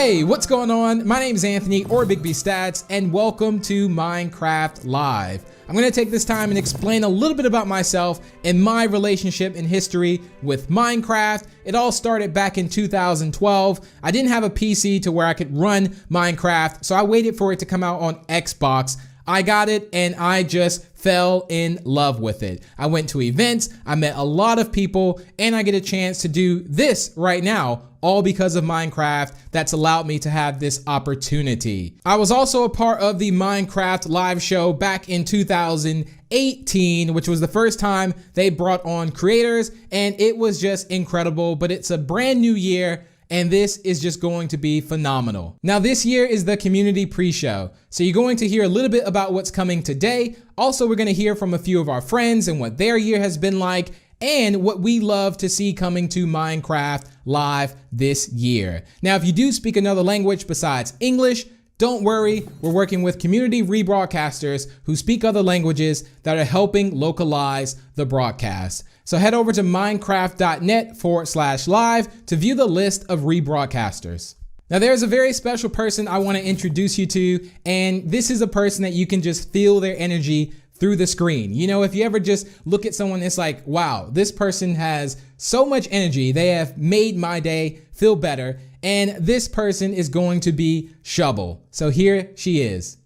Hey, what's going on? My name is Anthony, or Big B Stats, and welcome to Minecraft Live. I'm going to take this time and explain a little bit about myself and my relationship and history with Minecraft. It all started back in 2012. I didn't have a PC to where I could run Minecraft, so I waited for it to come out on Xbox. I got it and I just fell in love with it. I went to events, I met a lot of people, and I get a chance to do this right now, all because of Minecraft. That's allowed me to have this opportunity. I was also a part of the Minecraft live show back in 2018, which was the first time they brought on creators, and it was just incredible. But it's a brand new year, and this is just going to be phenomenal. Now, this year is the community pre-show, so you're going to hear a little bit about what's coming today. Also, we're gonna hear from a few of our friends and what their year has been like, and what we love to see coming to Minecraft Live this year. Now, if you do speak another language besides English, don't worry, we're working with community rebroadcasters who speak other languages that are helping localize the broadcast. So head over to minecraft.net/live to view the list of rebroadcasters. Now, there's a very special person I want to introduce you to, and this is a person that you can just feel their energy through the screen. You know, if you ever just look at someone, it's like, wow, this person has so much energy. They have made my day feel better. And this person is going to be Shovel. So here she is.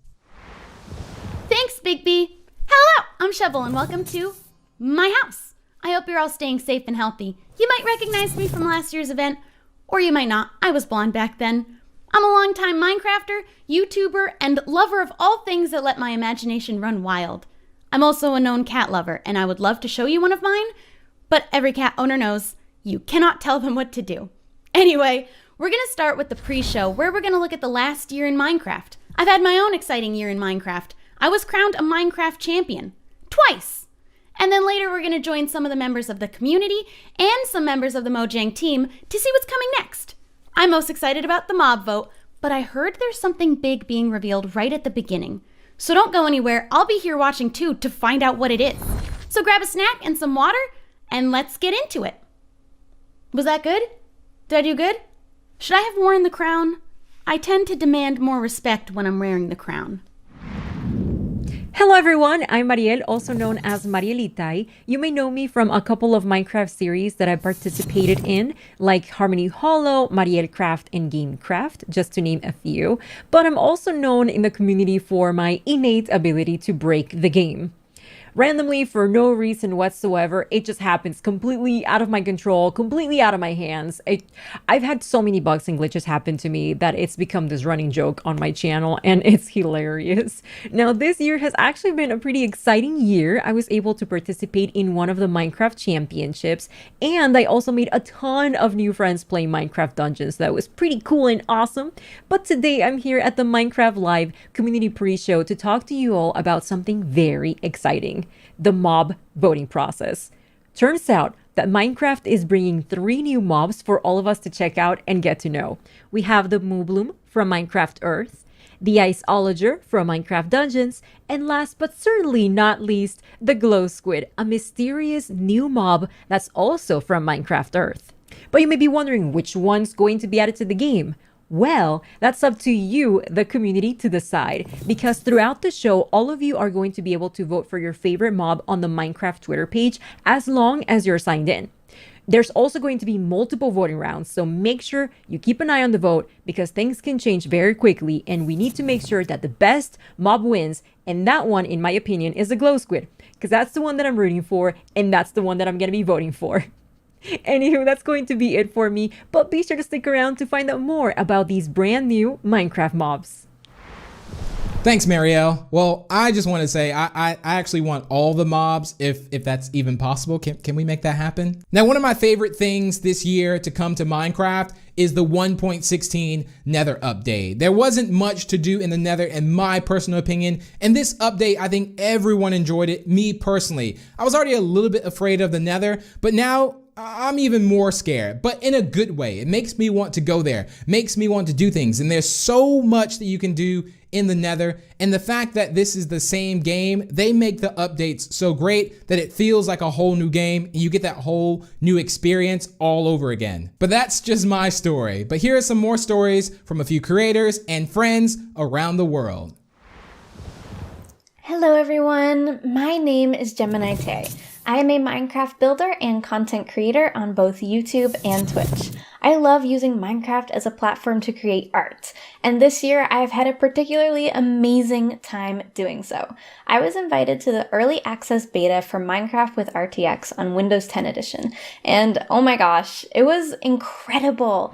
Thanks, Big B. Hello, I'm Shovel and welcome to my house. I hope you're all staying safe and healthy. You might recognize me from last year's event, or you might not. I was blonde back then. I'm a longtime Minecrafter, YouTuber, and lover of all things that let my imagination run wild. I'm also a known cat lover, and I would love to show you one of mine, but every cat owner knows you cannot tell them what to do. Anyway, we're gonna start with the pre-show, where we're gonna look at the last year in Minecraft. I've had my own exciting year in Minecraft. I was crowned a Minecraft champion, twice. And then later we're gonna join some of the members of the community and some members of the Mojang team to see what's coming next. I'm most excited about the mob vote, but I heard there's something big being revealed right at the beginning. So don't go anywhere, I'll be here watching too to find out what it is. So grab a snack and some water, and let's get into it. Was that good? Did I do good? Should I have worn the crown? I tend to demand more respect when I'm wearing the crown. Hello everyone, I'm Mariel, also known as Marielitai. You may know me from a couple of Minecraft series that I participated in, like Harmony Hollow, Mariel Craft, and Gamecraft, just to name a few. But I'm also known in the community for my innate ability to break the game. Randomly, for no reason whatsoever, it just happens completely out of my control, completely out of my hands. I've had so many bugs and glitches happen to me that it's become this running joke on my channel, and it's hilarious. Now, this year has actually been a pretty exciting year. I was able to participate in one of the Minecraft championships, and I also made a ton of new friends playing Minecraft Dungeons. That was pretty cool and awesome. But today, I'm here at the Minecraft Live community pre-show to talk to you all about something very exciting. The mob voting process. Turns out that Minecraft is bringing 3 new mobs for all of us to check out and get to know. We have the Moobloom from Minecraft Earth, the Iceologer from Minecraft Dungeons, and last but certainly not least, the Glow Squid, a mysterious new mob that's also from Minecraft Earth. But you may be wondering which one's going to be added to the game. Well, that's up to you, the community, to decide, because throughout the show, all of you are going to be able to vote for your favorite mob on the Minecraft Twitter page as long as you're signed in. There's also going to be multiple voting rounds, so make sure you keep an eye on the vote because things can change very quickly and we need to make sure that the best mob wins, and that one, in my opinion, is the Glow Squid, because that's the one that I'm rooting for and that's the one that I'm going to be voting for. Anywho, that's going to be it for me, but be sure to stick around to find out more about these brand new Minecraft mobs. Thanks, Marielle. Well, I just want to say I actually want all the mobs if that's even possible. Can we make that happen? Now, one of my favorite things this year to come to Minecraft is the 1.16 Nether update. There wasn't much to do in the Nether in my personal opinion, and this update, I think everyone enjoyed it, me personally. I was already a little bit afraid of the Nether, but now I'm even more scared, but in a good way. It makes me want to go there, makes me want to do things. And there's so much that you can do in the Nether. And the fact that this is the same game, they make the updates so great that it feels like a whole new game and you get that whole new experience all over again. But that's just my story. But here are some more stories from a few creators and friends around the world. Hello everyone, my name is Gemini Tay. I am a Minecraft builder and content creator on both YouTube and Twitch. I love using Minecraft as a platform to create art, and this year I've had a particularly amazing time doing so. I was invited to the early access beta for Minecraft with RTX on Windows 10 edition, and oh my gosh, it was incredible.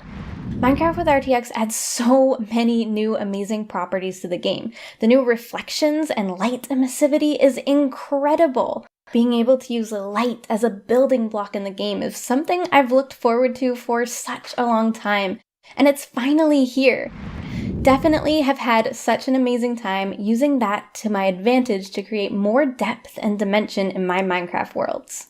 Minecraft with RTX adds so many new amazing properties to the game. The new reflections and light emissivity is incredible. Being able to use light as a building block in the game is something I've looked forward to for such a long time, and it's finally here. Definitely have had such an amazing time using that to my advantage to create more depth and dimension in my Minecraft worlds.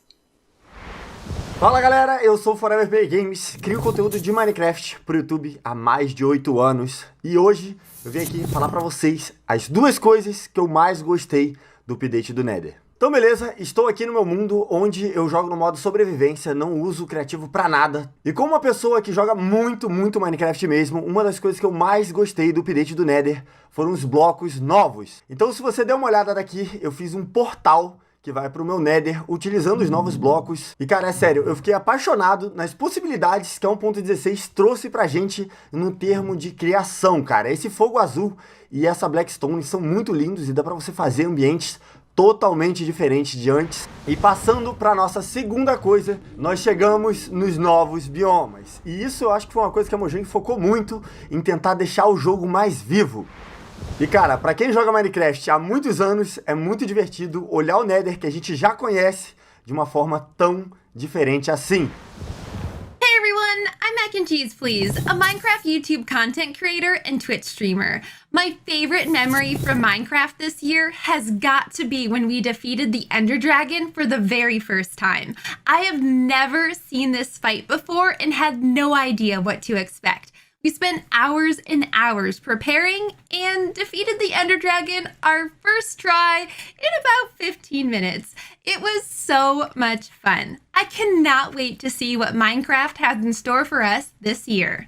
Fala galera, eu sou Forever Play Games, crio conteúdo de Minecraft pro YouTube há mais de 8 anos e hoje eu vim aqui falar pra vocês as duas coisas que eu mais gostei do update do Nether. Então beleza, estou aqui no meu mundo onde eu jogo no modo sobrevivência, não uso o criativo pra nada. E como uma pessoa que joga muito Minecraft mesmo, uma das coisas que eu mais gostei do update do Nether foram os blocos novos. Então se você der uma olhada daqui, eu fiz um portal que vai pro meu Nether, utilizando os novos blocos. E cara, é sério, eu fiquei apaixonado nas possibilidades que a 1.16 trouxe pra gente no termo de criação, cara. Esse fogo azul e essa Blackstone são muito lindos e dá pra você fazer ambientes totalmente diferentes de antes. E passando pra nossa segunda coisa, nós chegamos nos novos biomas. E isso eu acho que foi uma coisa que a Mojang focou muito em tentar deixar o jogo mais vivo. E cara, pra quem joga Minecraft há muitos anos, é muito divertido olhar o Nether que a gente já conhece de uma forma tão diferente assim. Hey everyone, I'm Mac and Cheese Please, a Minecraft YouTube content creator and Twitch streamer. My favorite memory from Minecraft this year has got to be when we defeated the Ender Dragon for the very first time. I have never seen this fight before and had no idea what to expect. We spent hours and hours preparing and defeated the Ender Dragon our first try in about 15 minutes. It was so much fun. I cannot wait to see what Minecraft has in store for us this year.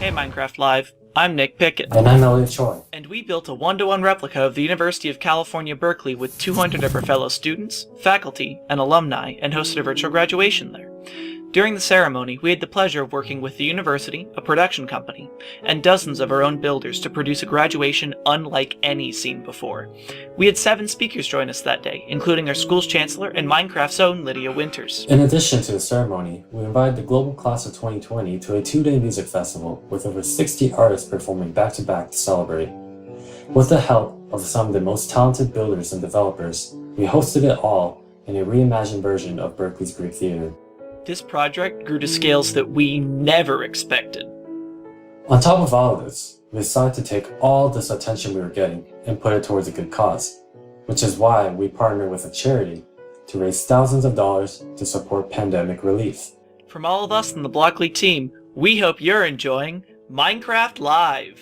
Hey Minecraft Live, I'm Nick Pickett. And I'm Elliot Choi. And we built a one-to-one replica of the University of California, Berkeley with 200 of our fellow students, faculty, and alumni, and hosted a virtual graduation there. During the ceremony, we had the pleasure of working with the university, a production company, and dozens of our own builders to produce a graduation unlike any seen before. We had 7 speakers join us that day, including our school's chancellor and Minecraft's own Lydia Winters. In addition to the ceremony, we invited the global class of 2020 to a 2-day music festival with over 60 artists performing back-to-back to celebrate. With the help of some of the most talented builders and developers, we hosted it all in a reimagined version of Berkeley's Greek theater. This project grew to scales that we never expected. On top of all of this, we decided to take all this attention we were getting and put it towards a good cause, which is why we partnered with a charity to raise thousands of dollars to support pandemic relief. From all of us in the Blockly team, we hope you're enjoying Minecraft Live.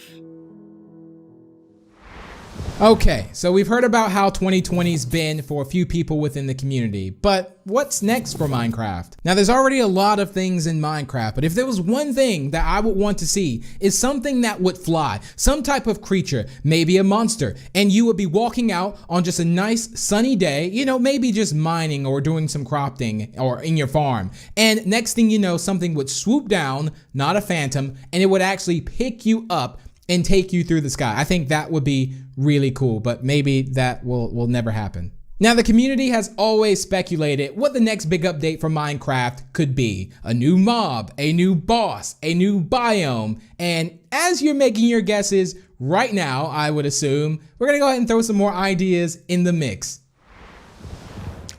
Okay, so we've heard about how 2020's been for a few people within the community, but what's next for Minecraft? Now, there's already a lot of things in Minecraft, but if there was one thing that I would want to see is something that would fly, some type of creature, maybe a monster, and you would be walking out on just a nice sunny day, you know, maybe just mining or doing some cropping or in your farm, and next thing you know, something would swoop down, not a phantom, and it would actually pick you up and take you through the sky. I think that would be really cool, but maybe that will never happen. Now, the community has always speculated what the next big update for Minecraft could be. A new mob, a new boss, a new biome, and as you're making your guesses right now, I would assume, we're gonna go ahead and throw some more ideas in the mix.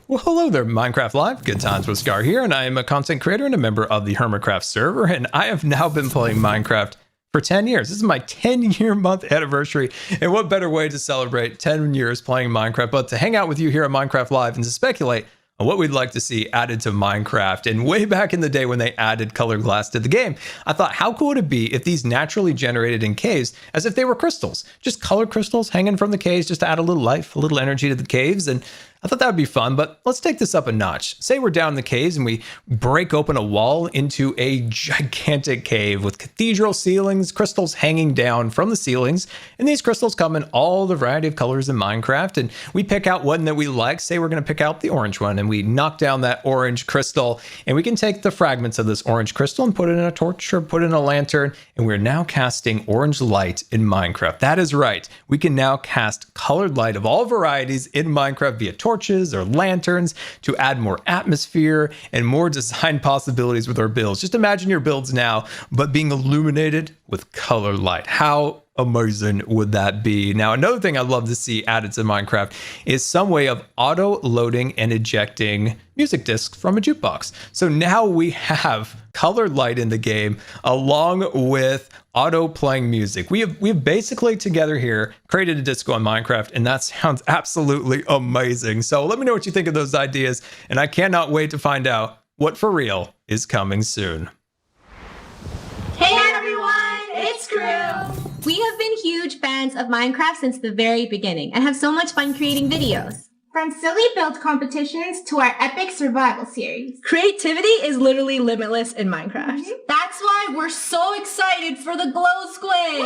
Well, hello there, Minecraft Live. Good times with Scar here, and I am a content creator and a member of the Hermitcraft server, and I have now been playing Minecraft for 10 years. This is my 10-year month anniversary, and what better way to celebrate 10 years playing Minecraft but to hang out with you here at Minecraft Live and to speculate on what we'd like to see added to Minecraft. And way back in the day when they added colored glass to the game, I thought, how cool would it be if these naturally generated in caves as if they were crystals, just colored crystals hanging from the caves just to add a little life, a little energy to the caves. And I thought that would be fun, but let's take this up a notch. Say we're down in the caves and we break open a wall into a gigantic cave with cathedral ceilings, crystals hanging down from the ceilings, and these crystals come in all the variety of colors in Minecraft, and we pick out one that we like. Say we're going to pick out the orange one, and we knock down that orange crystal, and we can take the fragments of this orange crystal and put it in a torch or put it in a lantern, and we're now casting orange light in Minecraft. That is right. We can now cast colored light of all varieties in Minecraft via torches or lanterns to add more atmosphere and more design possibilities with our builds. Just imagine your builds now, but being illuminated with color light. How amazing would that be? Now, another thing I'd love to see added to Minecraft is some way of auto loading and ejecting music discs from a jukebox. So now we have colored light in the game along with auto playing music. We have basically together here created a disco on Minecraft, and that sounds absolutely amazing. So let me know what you think of those ideas, and I cannot wait to find out what for real is coming soon. Hey everyone, it's Crew! We have been huge fans of Minecraft since the very beginning and have so much fun creating videos. From silly build competitions to our epic survival series. Creativity is literally limitless in Minecraft. That's why we're so excited for the glow squid!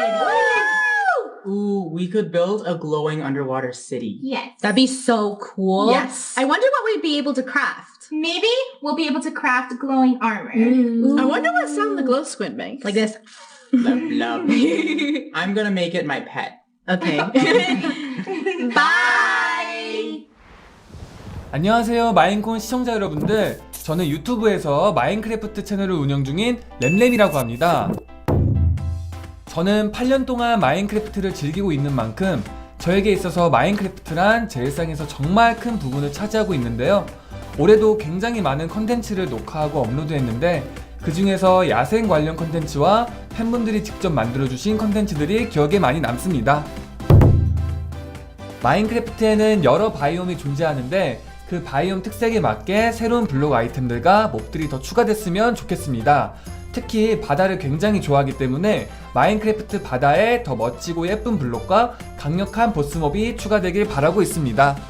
Woo! Ooh, we could build a glowing underwater city. Yes. That'd be so cool. Yes. I wonder what we'd be able to craft. Maybe we'll be able to craft glowing armor. I wonder what sound the glow squid makes. Like this. Love, love. I'm gonna make it my pet. Okay. Bye! 안녕하세요, 마인콘 시청자 여러분들. 저는 유튜브에서 마인크래프트 채널을 운영 중인 램램이라고 합니다. 저는 8년 동안 마인크래프트를 즐기고 있는 만큼 저에게 있어서 마인크래프트란 제 일상에서 정말 큰 부분을 차지하고 있는데요. 올해도 굉장히 많은 컨텐츠를 녹화하고 업로드했는데 그 중에서 야생 관련 컨텐츠와 팬분들이 직접 만들어주신 컨텐츠들이 기억에 많이 남습니다. 마인크래프트에는 여러 바이옴이 존재하는데 그 바이옴 특색에 맞게 새로운 블록 아이템들과 몹들이 더 추가됐으면 좋겠습니다. 특히 바다를 굉장히 좋아하기 때문에 마인크래프트 바다에 더 멋지고 예쁜 블록과 강력한 보스몹이 추가되길 바라고 있습니다.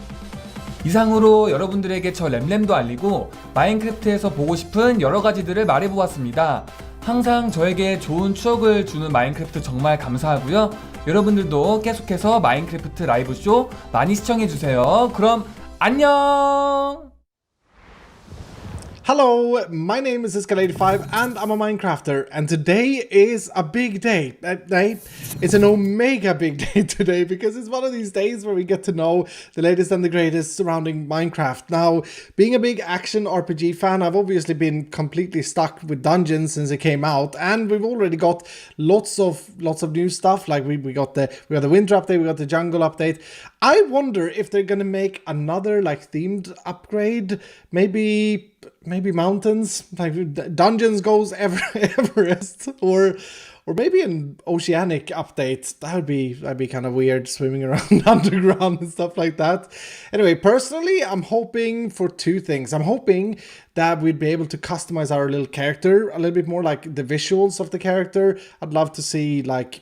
이상으로 여러분들에게 저 램램도 알리고 마인크래프트에서 보고 싶은 여러가지들을 말해보았습니다. 항상 저에게 좋은 추억을 주는 마인크래프트 정말 감사하고요. 여러분들도 계속해서 마인크래프트 라이브쇼 많이 시청해주세요. 그럼 안녕! Hello, my name is Sculk85 and I'm a Minecrafter, and today is a big day. It's an omega big day today because it's one of these days where we get to know the latest and the greatest surrounding Minecraft. Now, being a big action RPG fan, I've obviously been completely stuck with Dungeons since it came out, and we've already got lots of new stuff. Like we got the winter update, we got the jungle update. I wonder if they're gonna make another like themed upgrade, maybe mountains, like Dungeons goes Everest, or or maybe an oceanic update. That'd be kind of weird, swimming around underground and stuff like that. Anyway, personally, I'm hoping for two things. I'm hoping that we'd be able to customize our little character a little bit more, like the visuals of the character. I'd love to see like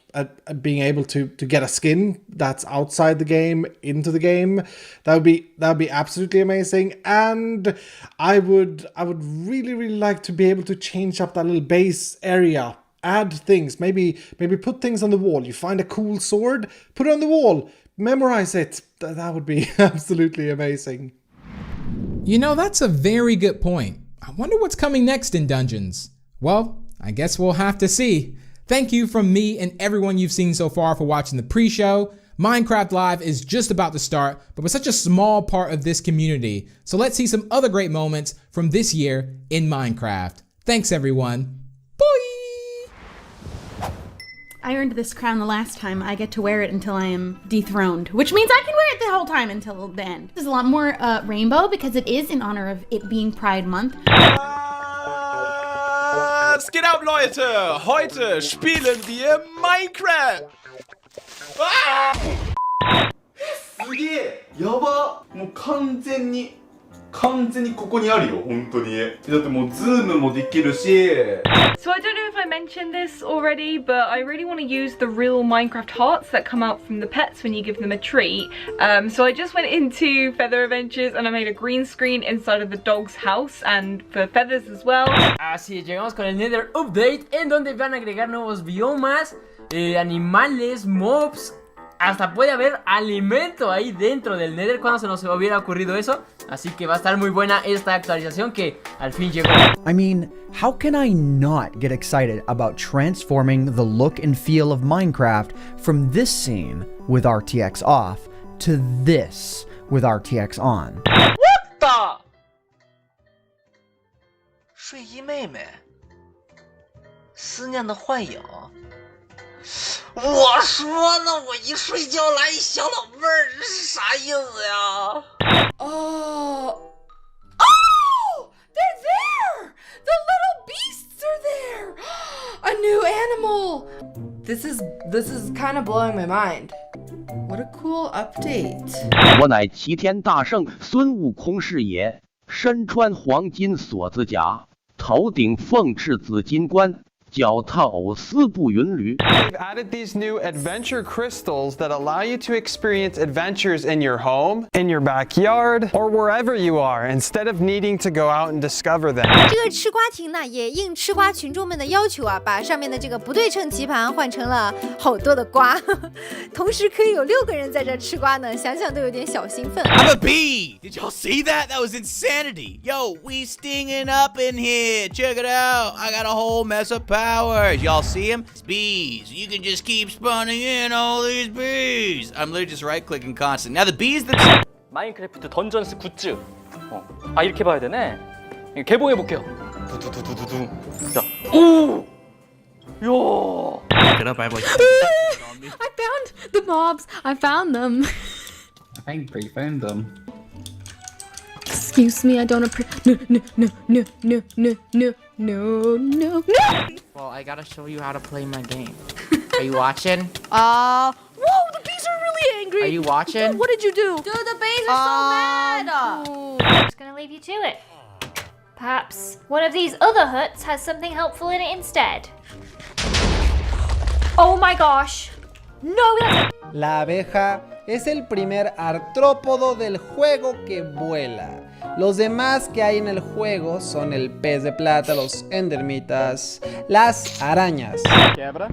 being able to get a skin that's outside the game into the game. That would be absolutely amazing. And I would really like to be able to change up that little base area. Add things, maybe put things on the wall. You find a cool sword, put it on the wall, memorize it. That would be absolutely amazing. You know, that's a very good point. I wonder what's coming next in Dungeons. Well, I guess we'll have to see. Thank you from me and everyone you've seen so far for watching the pre-show. Minecraft Live is just about to start, but we're such a small part of this community. So let's see some other great moments from this year in Minecraft. Thanks everyone. I earned this crown the last time. I get to wear it until I am dethroned, which means I can wear it the whole time until the end. There's a lot more rainbow because it is in honor of it being Pride Month. Was geht ab, Leute? Heute spielen wir Minecraft. すげえやばもう完全にここにあるよ本当にだってもうズームもできるし So I don't know if I mentioned this already, but I really want to use the real Minecraft hearts that come out from the pets when you give them a treat. So I just went into Feather Adventures and I made a green screen inside of the dog's house and for feathers as well. Así es, llegamos con el Nether Update en donde van a agregar nuevos biomas, animales, mobs. Hasta puede haber alimento ahí dentro del Nether. Cuando se nos hubiera ocurrido eso. Así que va a estar muy buena esta actualización que al fin llegó. I mean, how can I not get excited about transforming the look and feel of Minecraft from this scene with RTX off to this with RTX on? What the? 睡衣妹妹，思念的幻影。我说呢，我一睡觉来一小老妹儿，这是啥意思呀？ Oh, they're there! The little beasts are there! A new animal! This is kind of blowing my mind. What a cool update. 我乃齐天大圣孙悟空是也，身穿黄金锁子甲，头顶凤翅紫金冠。 脚踏藕丝步云驴。 They've added these new adventure crystals that allow you to experience adventures in your home, in your backyard, or wherever you are, instead of needing to go out and discover them. 这个吃瓜亭呢，也应吃瓜群众们的要求啊，把上面的这个不对称棋盘换成了好多的瓜，同时可以有6个人在这吃瓜呢，想想都有点小兴奋。I'm a bee! Did y'all see that? That was insanity! Yo, we stinging up in here. Check it out. I got a whole mess of powers. Y'all see them? It's bees. You can just keep spawning in all these bees. I'm literally just right-clicking constantly. Now the bees that... 마인크래프트 던전스 굿즈. 아 이렇게 봐야 되네. 개봉해 볼게요. 두두두두두. 자, 오! 야. Get up, I found the mobs. I found them. I think we found them. Excuse me, I don't appreciate. No. Well, I gotta show you how to play my game. Are you watching? Whoa, the bees are really angry. Are you watching? What did you do? Dude, the bees are so mad. I'm just gonna leave you to it. Perhaps one of these other huts has something helpful in it instead. Oh my gosh. No, that's... La abeja es el primer artrópodo del juego que vuela. Los demás que hay en el juego son el pez de plata, los endermitas, las arañas. Quebra.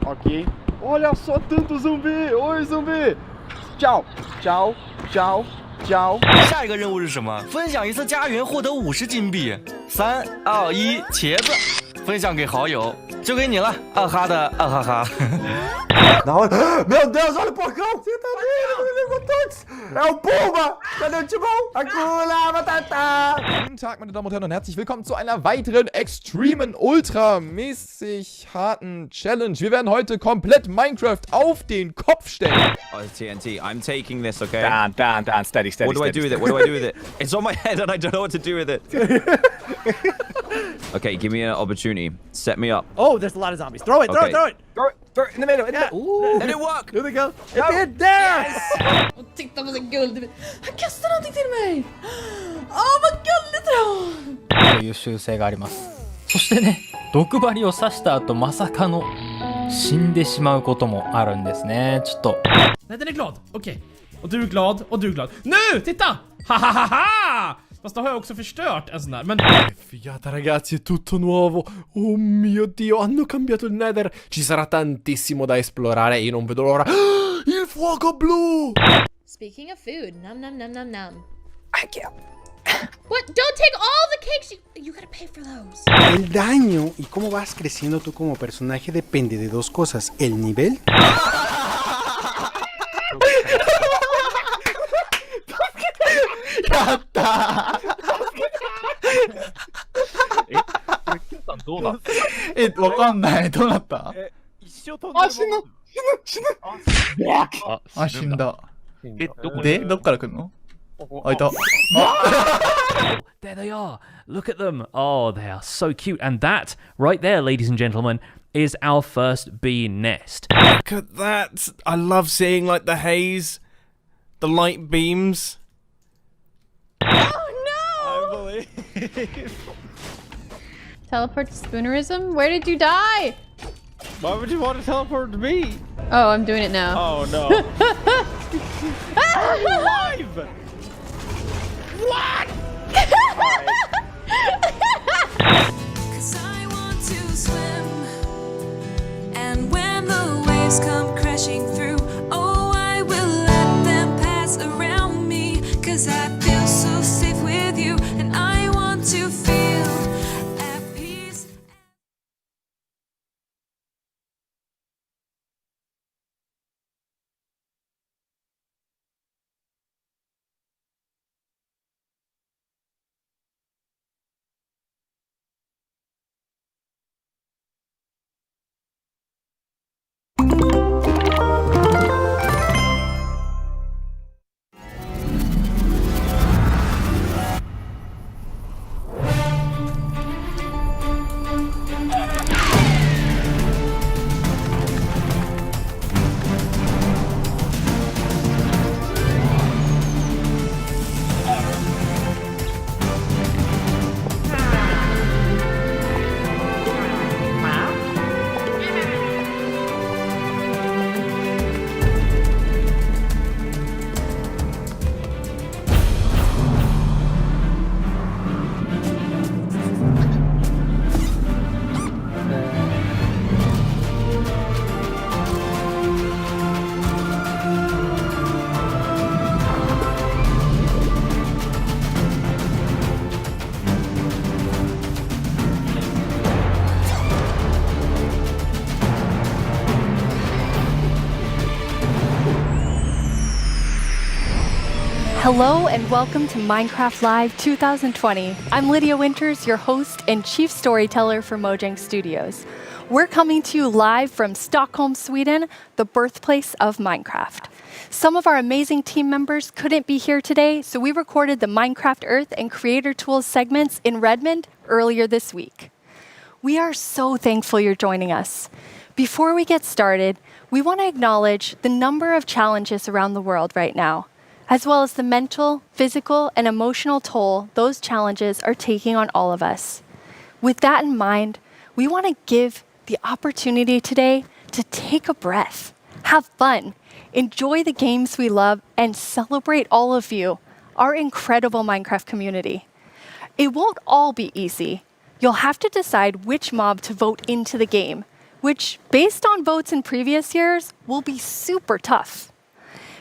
Ok. Olha só tanto zumbi. Oi, zumbi. Tchau. Tchau. Tchau. Tchau. 下一个任务是什么？分享一次家园获得50金币。3、2、1，茄子，分享给好友，就给你了，二哈的二哈哈。Meu Deus, olha o porcão! Você tá vendo? É o Puma! Cadê o Timão? Akula Matata! Guten Tag, meine Damen und Herren, und herzlich willkommen zu einer weiteren extremen, ultramäßig harten Challenge. Wir werden heute komplett Minecraft auf den Kopf stellen. Oh, TNT. I'm taking this, okay? Dan, steady. What do I do with it? What do I do with it? It's on my head and I don't know what to do with it. Okay, give me an opportunity. Set me up. Oh, there's a lot of zombies. Throw it, Okay. throw it. Throw it in the middle. Ooh. Did it work? Here they go. It did there! Och titta vad så gulligt. Han kastar någonting till mig. Åh, vad gulligt då! という習性があります。そしてね、毒針を刺した後まさかの死んでしまうこともあるんですね。ちょっと。 Nej, den är glad. Okej. Och du är glad, och du är glad. Nu, titta! Ha! Fast då har jag också förstört en sån där, men... Figata ragazzi, è tutto nuovo. Oh mio Dio, hanno cambiato il Nether. Ci sarà tantissimo da esplorare e io non vedo l'ora. Il fuoco blu! Speaking of food, nom. Thank you. What? Don't take all the cakes. You gotta pay for those. El daño y cómo vas creciendo tú como personaje depende de dos cosas: el nivel There they are. Look at them. Oh, they are so cute. And that, right there, ladies and gentlemen, is our first bee nest. Look at that. I love seeing like the haze, the light beams. Oh no! Teleport to Spoonerism? Where did you die? Why would you want to teleport to me? Oh, I'm doing it now. Oh no. Are you alive? What? Cause I want to swim, and when the waves come crashing through, oh, I will let them pass around me, cause I feel so safe with you, and I want to feel at peace. Hello and welcome to Minecraft Live 2020. I'm Lydia Winters, your host and chief storyteller for Mojang Studios. We're coming to you live from Stockholm, Sweden, the birthplace of Minecraft. Some of our amazing team members couldn't be here today, so we recorded the Minecraft Earth and Creator Tools segments in Redmond earlier this week. We are so thankful you're joining us. Before we get started, we want to acknowledge the number of challenges around the world right now, as well as the mental, physical, and emotional toll those challenges are taking on all of us. With that in mind, we want to give the opportunity today to take a breath, have fun, enjoy the games we love, and celebrate all of you, our incredible Minecraft community. It won't all be easy. You'll have to decide which mob to vote into the game, which, based on votes in previous years, will be super tough.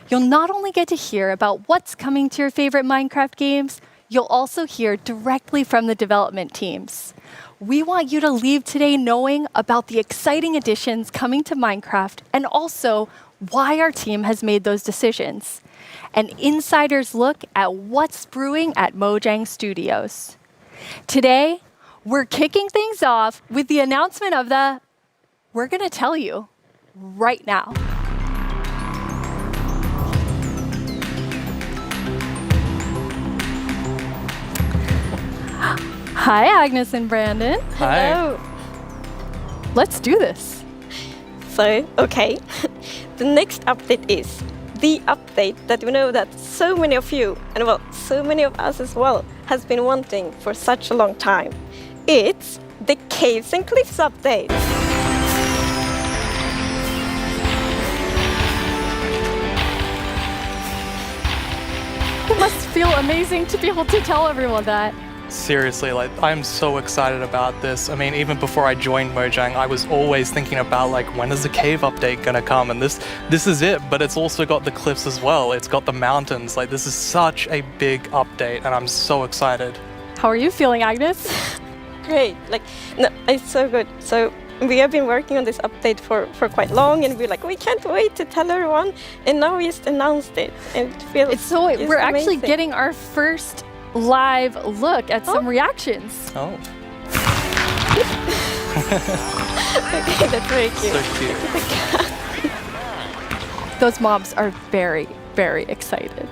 You'll not only get to hear about what's coming to your favorite Minecraft games, you'll also hear directly from the development teams. We want you to leave today knowing about the exciting additions coming to Minecraft and also why our team has made those decisions. An insider's look at what's brewing at Mojang Studios. Today, we're kicking things off with the announcement of the we're going to tell you right now. Hi, Agnes and Brandon. Hi. Hello. Let's do this. So, okay, the next update is the update that we know that so many of you, and well, so many of us as well, has been wanting for such a long time. It's the Caves and Cliffs update. It must feel amazing to be able to tell everyone that. Seriously, like, I'm so excited about this. I mean, even before I joined Mojang, I was always thinking about, like, when is the cave update gonna come? And this is it, but it's also got the cliffs as well. It's got the mountains. Like, this is such a big update, and I'm so excited. How are you feeling, Agnes? Great, like, no, it's so good. So we have been working on this update for quite long, and we're like, we can't wait to tell everyone, and now we just announced it, and it feels It's so we're actually amazing. getting our first live look at some reactions. Oh. Okay, that's very cute. So cute. Those mobs are very, very excited.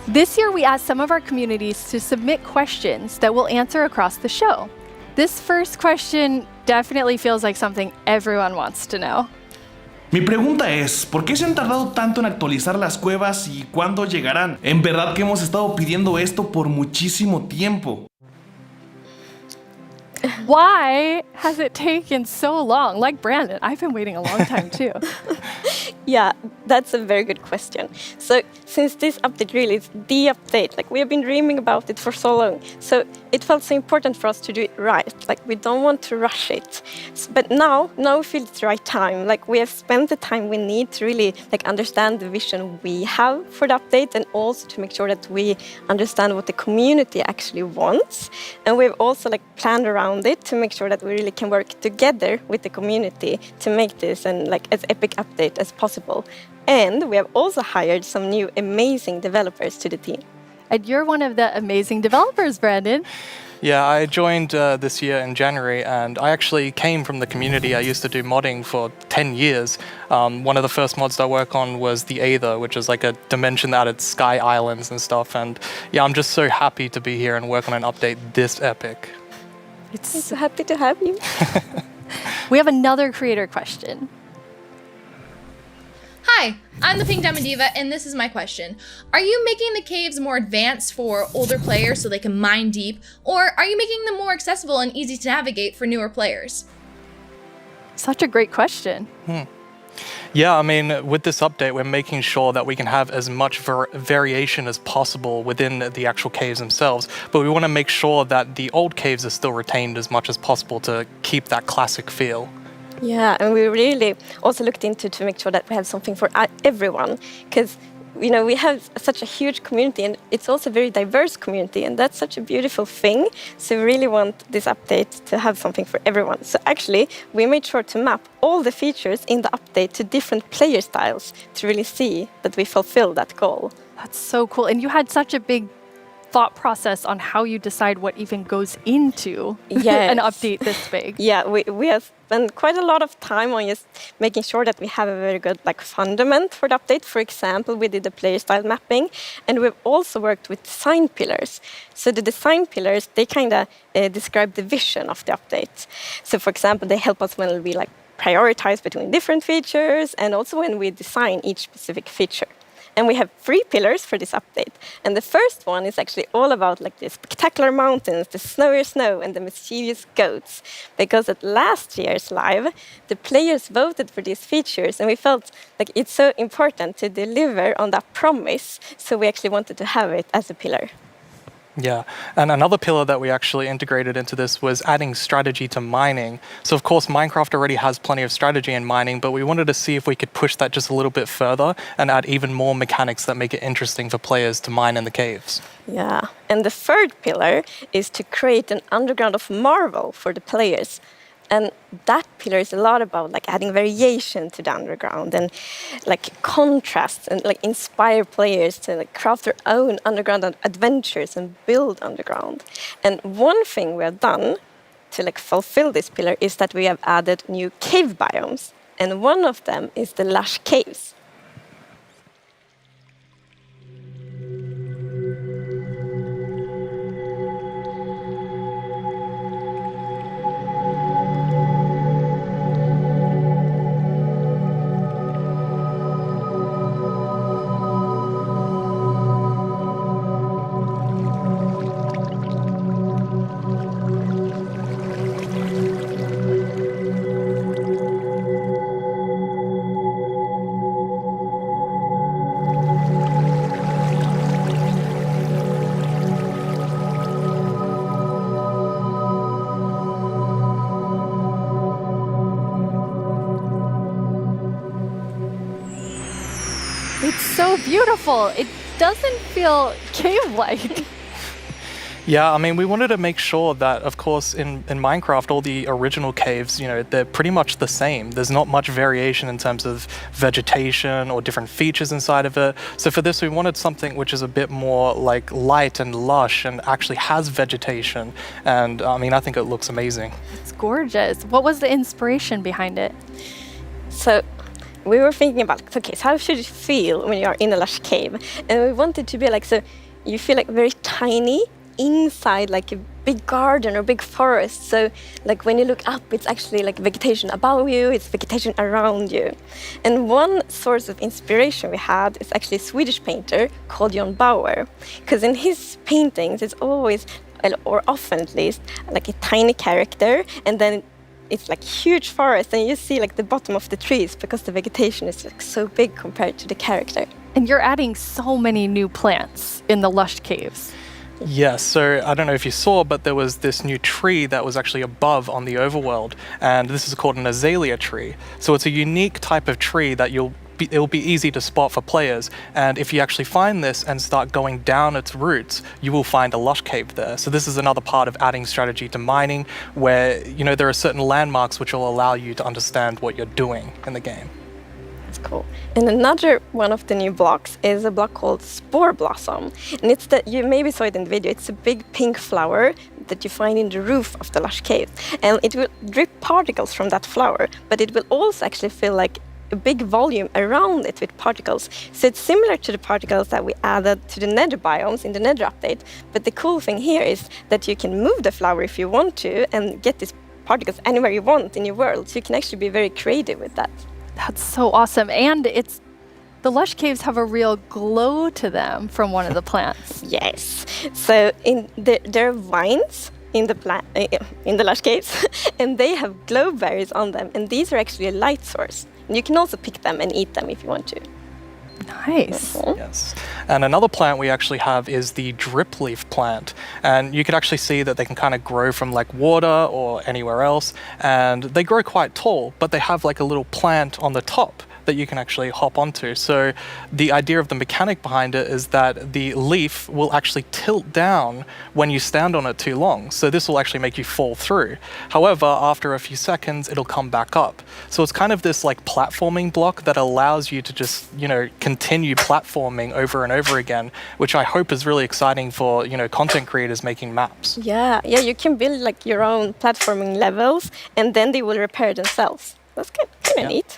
This year, we asked some of our communities to submit questions that we'll answer across the show. This first question definitely feels like something everyone wants to know. Mi pregunta es, ¿por qué se han tardado tanto en actualizar las cuevas y cuándo llegarán? En verdad que hemos estado pidiendo esto por muchísimo tiempo. Why has it taken so long? Like Brandon, I've been waiting a long time too. Yeah, that's a very good question. So since this update really is the update, like we have been dreaming about it for so long, so it felt so important for us to do it right. Like we don't want to rush it. But now we feel it's the right time. Like we have spent the time we need to really like understand the vision we have for the update, and also to make sure that we understand what the community actually wants. And we've also like planned around it to make sure that we really can work together with the community to make this and like as epic update as possible. And we have also hired some new amazing developers to the team. And you're one of the amazing developers, Brandon. Yeah, I joined this year in January, and I actually came from the community. I used to do modding for 10 years. One of the first mods I work on was the Aether, which is like a dimension that added sky islands and stuff. And yeah, I'm just so happy to be here and work on an update this epic. I'm so happy to have you. We have another creator question. Hi, I'm the Pink Diamond Diva, and this is my question. Are you making the caves more advanced for older players so they can mine deep, or are you making them more accessible and easy to navigate for newer players? Such a great question. Yeah, I mean, with this update, we're making sure that we can have as much variation as possible within the actual caves themselves, but we want to make sure that the old caves are still retained as much as possible to keep that classic feel. Yeah, and we really also looked into to make sure that we have something for everyone, because you know we have such a huge community, and it's also a very diverse community, and that's such a beautiful thing. So we really want this update to have something for everyone. So actually, we made sure to map all the features in the update to different player styles to really see that we fulfill that goal. That's so cool. And you had such a big thought process on how you decide what even goes into an update this big. Yeah, we have spent quite a lot of time on just making sure that we have a very good like fundament for the update. For example, we did the player style mapping, and we've also worked with design pillars. So the design pillars, they kind of describe the vision of the update. So for example, they help us when we like prioritize between different features, and also when we design each specific feature. And we have 3 pillars for this update. And the first one is actually all about like the spectacular mountains, the snowier snow, and the mischievous goats. Because at last year's live, the players voted for these features, and we felt like it's so important to deliver on that promise. So we actually wanted to have it as a pillar. Yeah, and another pillar that we actually integrated into this was adding strategy to mining. So of course Minecraft already has plenty of strategy in mining, but we wanted to see if we could push that just a little bit further and add even more mechanics that make it interesting for players to mine in the caves. Yeah, and the third pillar is to create an underground of marvel for the players. And that pillar is a lot about like adding variation to the underground and like contrasts and like inspire players to like craft their own underground adventures and build underground. And one thing we have done to like fulfill this pillar is that we have added new cave biomes. And one of them is the Lush Caves. It's so beautiful. It doesn't feel cave-like. Yeah, I mean, we wanted to make sure that, of course, in Minecraft, all the original caves, you know, they're pretty much the same. There's not much variation in terms of vegetation or different features inside of it. So for this, we wanted something which is a bit more like light and lush and actually has vegetation. And I mean, I think it looks amazing. It's gorgeous. What was the inspiration behind it? So we were thinking about, okay, so how should it feel when you are in a lush cave? And we wanted to be like, so you feel like very tiny inside like a big garden or big forest. So like when you look up, it's actually like vegetation above you, it's vegetation around you. And one source of inspiration we had is actually a Swedish painter called John Bauer. Because in his paintings, it's always, or often at least, like a tiny character, and then it's like huge forest, and you see like the bottom of the trees because the vegetation is like so big compared to the character. And you're adding so many new plants in the Lush Caves. Yes, so I don't know if you saw, but there was this new tree that was actually above on the overworld, and this is called an azalea tree. So it's a unique type of tree that it'll be easy to spot for players, and if you actually find this and start going down its roots, you will find a lush cave there. So this is another part of adding strategy to mining, where, you know, there are certain landmarks which will allow you to understand what you're doing in the game. That's cool. And another one of the new blocks is a block called Spore Blossom. And it's that, you maybe saw it in the video, it's a big pink flower that you find in the roof of the Lush Cave. And it will drip particles from that flower, but it will also actually feel like a big volume around it with particles. So it's similar to the particles that we added to the Nether biomes in the Nether update. But the cool thing here is that you can move the flower if you want to and get these particles anywhere you want in your world. So you can actually be very creative with that. That's so awesome. And the Lush Caves have a real glow to them from one of the plants. Yes. So there are vines in the Lush Caves, and they have glow berries on them. And these are actually a light source. And you can also pick them and eat them if you want to. Nice. Yes. And another plant we actually have is the Dripleaf Plant. And you can actually see that they can kind of grow from like water or anywhere else. And they grow quite tall, but they have like a little plant on the top that you can actually hop onto. So the idea of the mechanic behind it is that the leaf will actually tilt down when you stand on it too long. So this will actually make you fall through. However, after a few seconds, it'll come back up. So it's kind of this like platforming block that allows you to just, you know, continue platforming over and over again, which I hope is really exciting for, you know, content creators making maps. Yeah, you can build like your own platforming levels, and then they will repair themselves. That's kind of neat.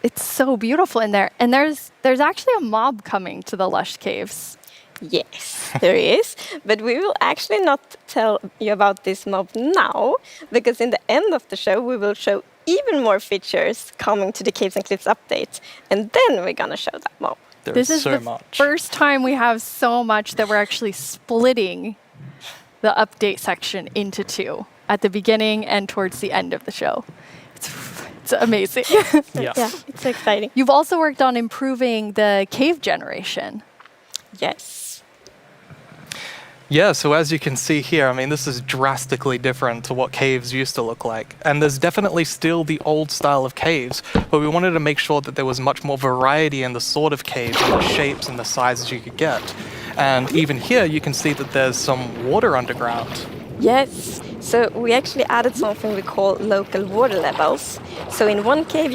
It's so beautiful in there. And there's actually a mob coming to the Lush Caves. Yes, there is. But we will actually not tell you about this mob now, because in the end of the show, we will show even more features coming to the Caves and Cliffs update. And then we're going to show that mob. This is the first time we have so much that we're actually splitting the update section into two, at the beginning and towards the end of the show. It's amazing. Yeah, it's exciting. You've also worked on improving the cave generation. Yes. Yeah, so as you can see here, I mean, this is drastically different to what caves used to look like. And there's definitely still the old style of caves, but we wanted to make sure that there was much more variety in the sort of caves and the shapes and the sizes you could get. And even here, you can see that there's some water underground. Yes. So we actually added something we call local water levels. So in one cave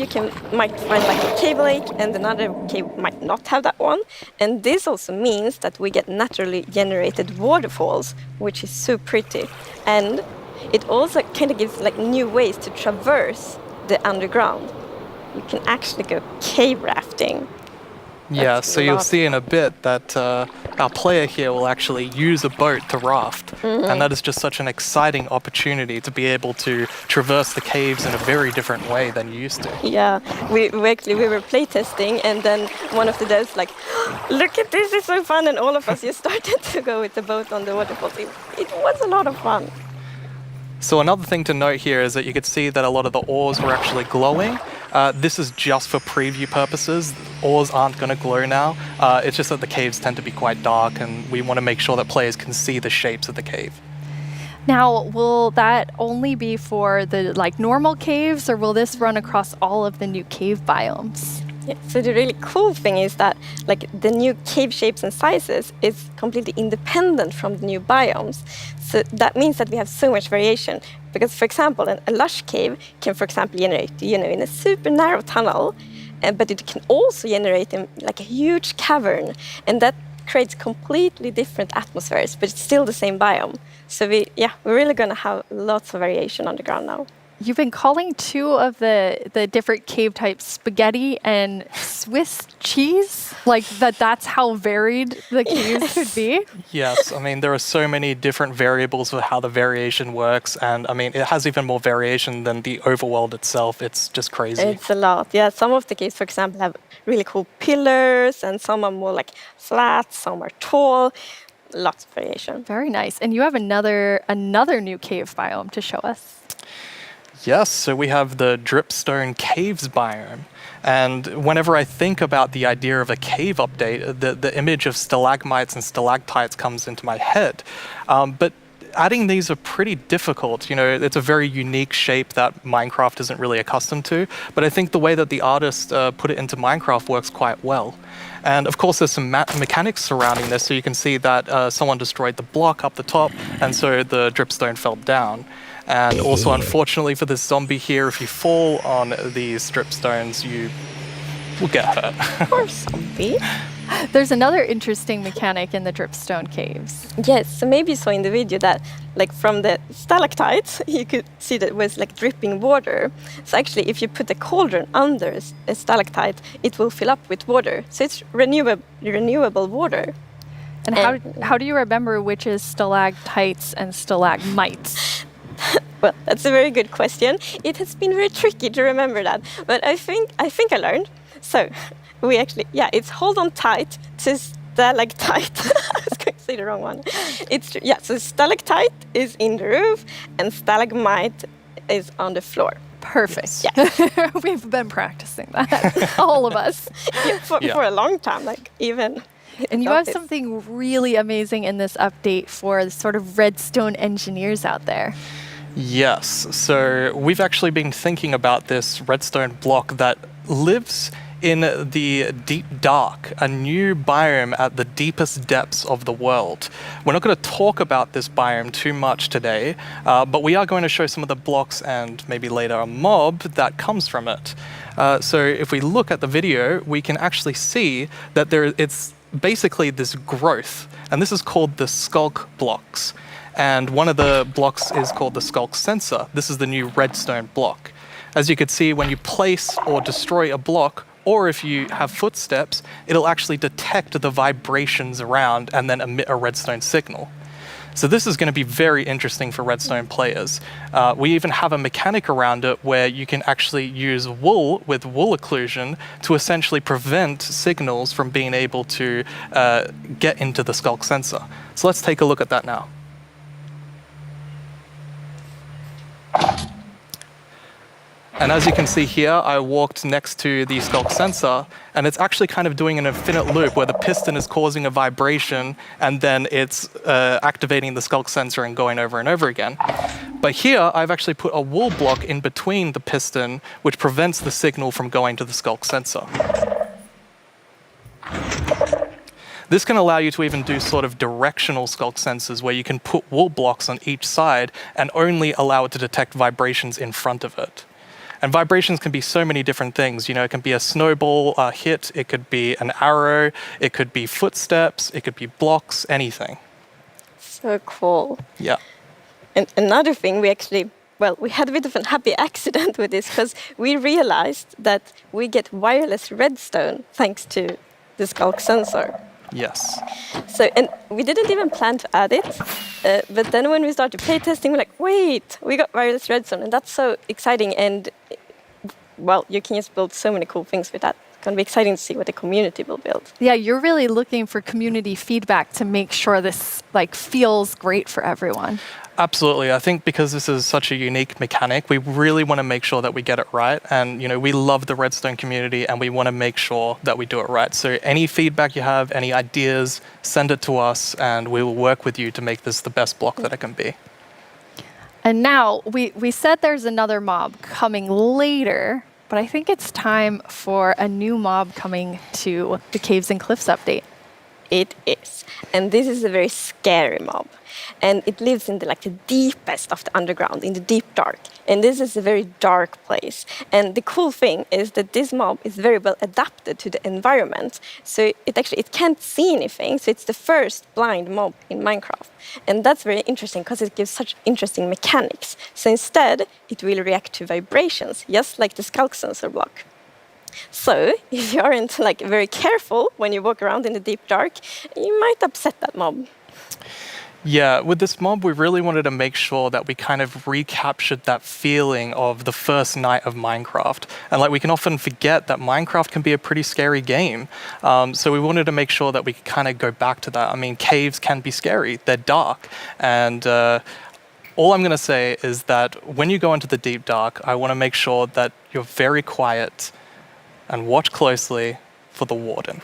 might find like a cave lake, and another cave might not have that one. And this also means that we get naturally generated waterfalls, which is so pretty. And it also kind of gives like new ways to traverse the underground. You can actually go cave rafting. Yeah, so you'll see in a bit that our player here will actually use a boat to raft. And that is just such an exciting opportunity to be able to traverse the caves in a very different way than you used to. Yeah, we were playtesting, and then one of the devs like, look at this, it's so fun, and all of us just started to go with the boat on the waterfalls. It was a lot of fun. So another thing to note here is that you could see that a lot of the ores were actually glowing. This is just for preview purposes. Ores aren't going to glow now. It's just that the caves tend to be quite dark, and we want to make sure that players can see the shapes of the cave. Now, will that only be for the like normal caves, or will this run across all of the new cave biomes? Yeah, so the really cool thing is that like the new cave shapes and sizes is completely independent from the new biomes. So that means that we have so much variation. Because, for example, a lush cave can, for example, generate, in a super narrow tunnel, but it can also generate in like a huge cavern, and that creates completely different atmospheres, but it's still the same biome. So we're really going to have lots of variation underground now. You've been calling two of the different cave types spaghetti and Swiss cheese? Like that's how varied the caves could be? Yes, I mean, there are so many different variables of how the variation works, and I mean, it has even more variation than the overworld itself. It's just crazy. It's a lot. Yeah, some of the caves, for example, have really cool pillars, and some are more like flat, some are tall. Lots of variation. Very nice. And you have another new cave biome to show us. Yes, so we have the Dripstone Caves biome. And whenever I think about the idea of a cave update, the image of stalagmites and stalactites comes into my head. But adding these are pretty difficult. It's a very unique shape that Minecraft isn't really accustomed to. But I think the way that the artist put it into Minecraft works quite well. And of course, there's some mechanics surrounding this. So you can see that someone destroyed the block up the top, and so the dripstone fell down. And also, unfortunately for this zombie here, if you fall on these dripstones, you will get hurt. Poor zombie. There's another interesting mechanic in the Dripstone Caves. Yes, so maybe you saw in the video that like from the stalactites, you could see that it was like dripping water. So actually, if you put a cauldron under a stalactite, it will fill up with water. So it's renewable water. And how do you remember which is stalactites and stalagmites? Well, that's a very good question. It has been very tricky to remember that, but I think I learned. So we actually, it's hold on tight to stalactite. I was going to say the wrong one. So stalactite is in the roof and stalagmite is on the floor. Perfect. Yeah. We've been practicing that, all of us. For a long time, like even. And you have something really amazing in this update for the sort of redstone engineers out there. Yes, so we've actually been thinking about this redstone block that lives in the deep dark, a new biome at the deepest depths of the world. We're not going to talk about this biome too much today, but we are going to show some of the blocks and maybe later a mob that comes from it. So if we look at the video, we can actually see that it's basically this growth, and this is called the Sculk blocks. And one of the blocks is called the Sculk sensor. This is the new redstone block. As you can see, when you place or destroy a block, or if you have footsteps, it'll actually detect the vibrations around and then emit a redstone signal. So this is going to be very interesting for redstone players. We even have a mechanic around it where you can actually use wool with wool occlusion to essentially prevent signals from being able to get into the Sculk sensor. So let's take a look at that now. And as you can see here, I walked next to the Sculk sensor, and it's actually kind of doing an infinite loop where the piston is causing a vibration, and then it's activating the Sculk sensor and going over and over again. But here, I've actually put a wool block in between the piston, which prevents the signal from going to the Sculk sensor. This can allow you to even do sort of directional Sculk sensors where you can put wool blocks on each side and only allow it to detect vibrations in front of it. And vibrations can be so many different things. You know, it can be a snowball hit, it could be an arrow, it could be footsteps, it could be blocks, anything. So cool. Yeah. And another thing, we had a bit of a happy accident with this because we realized that we get wireless redstone thanks to the Sculk sensor. Yes. So, and we didn't even plan to add it, but then when we started playtesting, we're like, wait, we got wireless redstone, and that's so exciting. And well, you can just build so many cool things with that. It's gonna be exciting to see what the community will build. Yeah, you're really looking for community feedback to make sure this feels great for everyone. Absolutely. I think because this is such a unique mechanic, we really want to make sure that we get it right. And, you know, we love the Redstone community and we want to make sure that we do it right. So any feedback you have, any ideas, send it to us and we will work with you to make this the best block that it can be. And now, we said there's another mob coming later, but I think it's time for a new mob coming to the Caves and Cliffs update. It is. And this is a very scary mob. And it lives in the deepest of the underground, in the deep dark. And this is a very dark place. And the cool thing is that this mob is very well adapted to the environment. So it can't see anything. So it's the first blind mob in Minecraft. And that's very interesting because it gives such interesting mechanics. So instead, it will react to vibrations, just like the Sculk sensor block. So if you aren't very careful when you walk around in the deep dark, you might upset that mob. Yeah, with this mob, we really wanted to make sure that we kind of recaptured that feeling of the first night of Minecraft. And we can often forget that Minecraft can be a pretty scary game. So we wanted to make sure that we could kind of go back to that. I mean, caves can be scary. They're dark. And all I'm going to say is that when you go into the deep dark, I want to make sure that you're very quiet and watch closely for the Warden.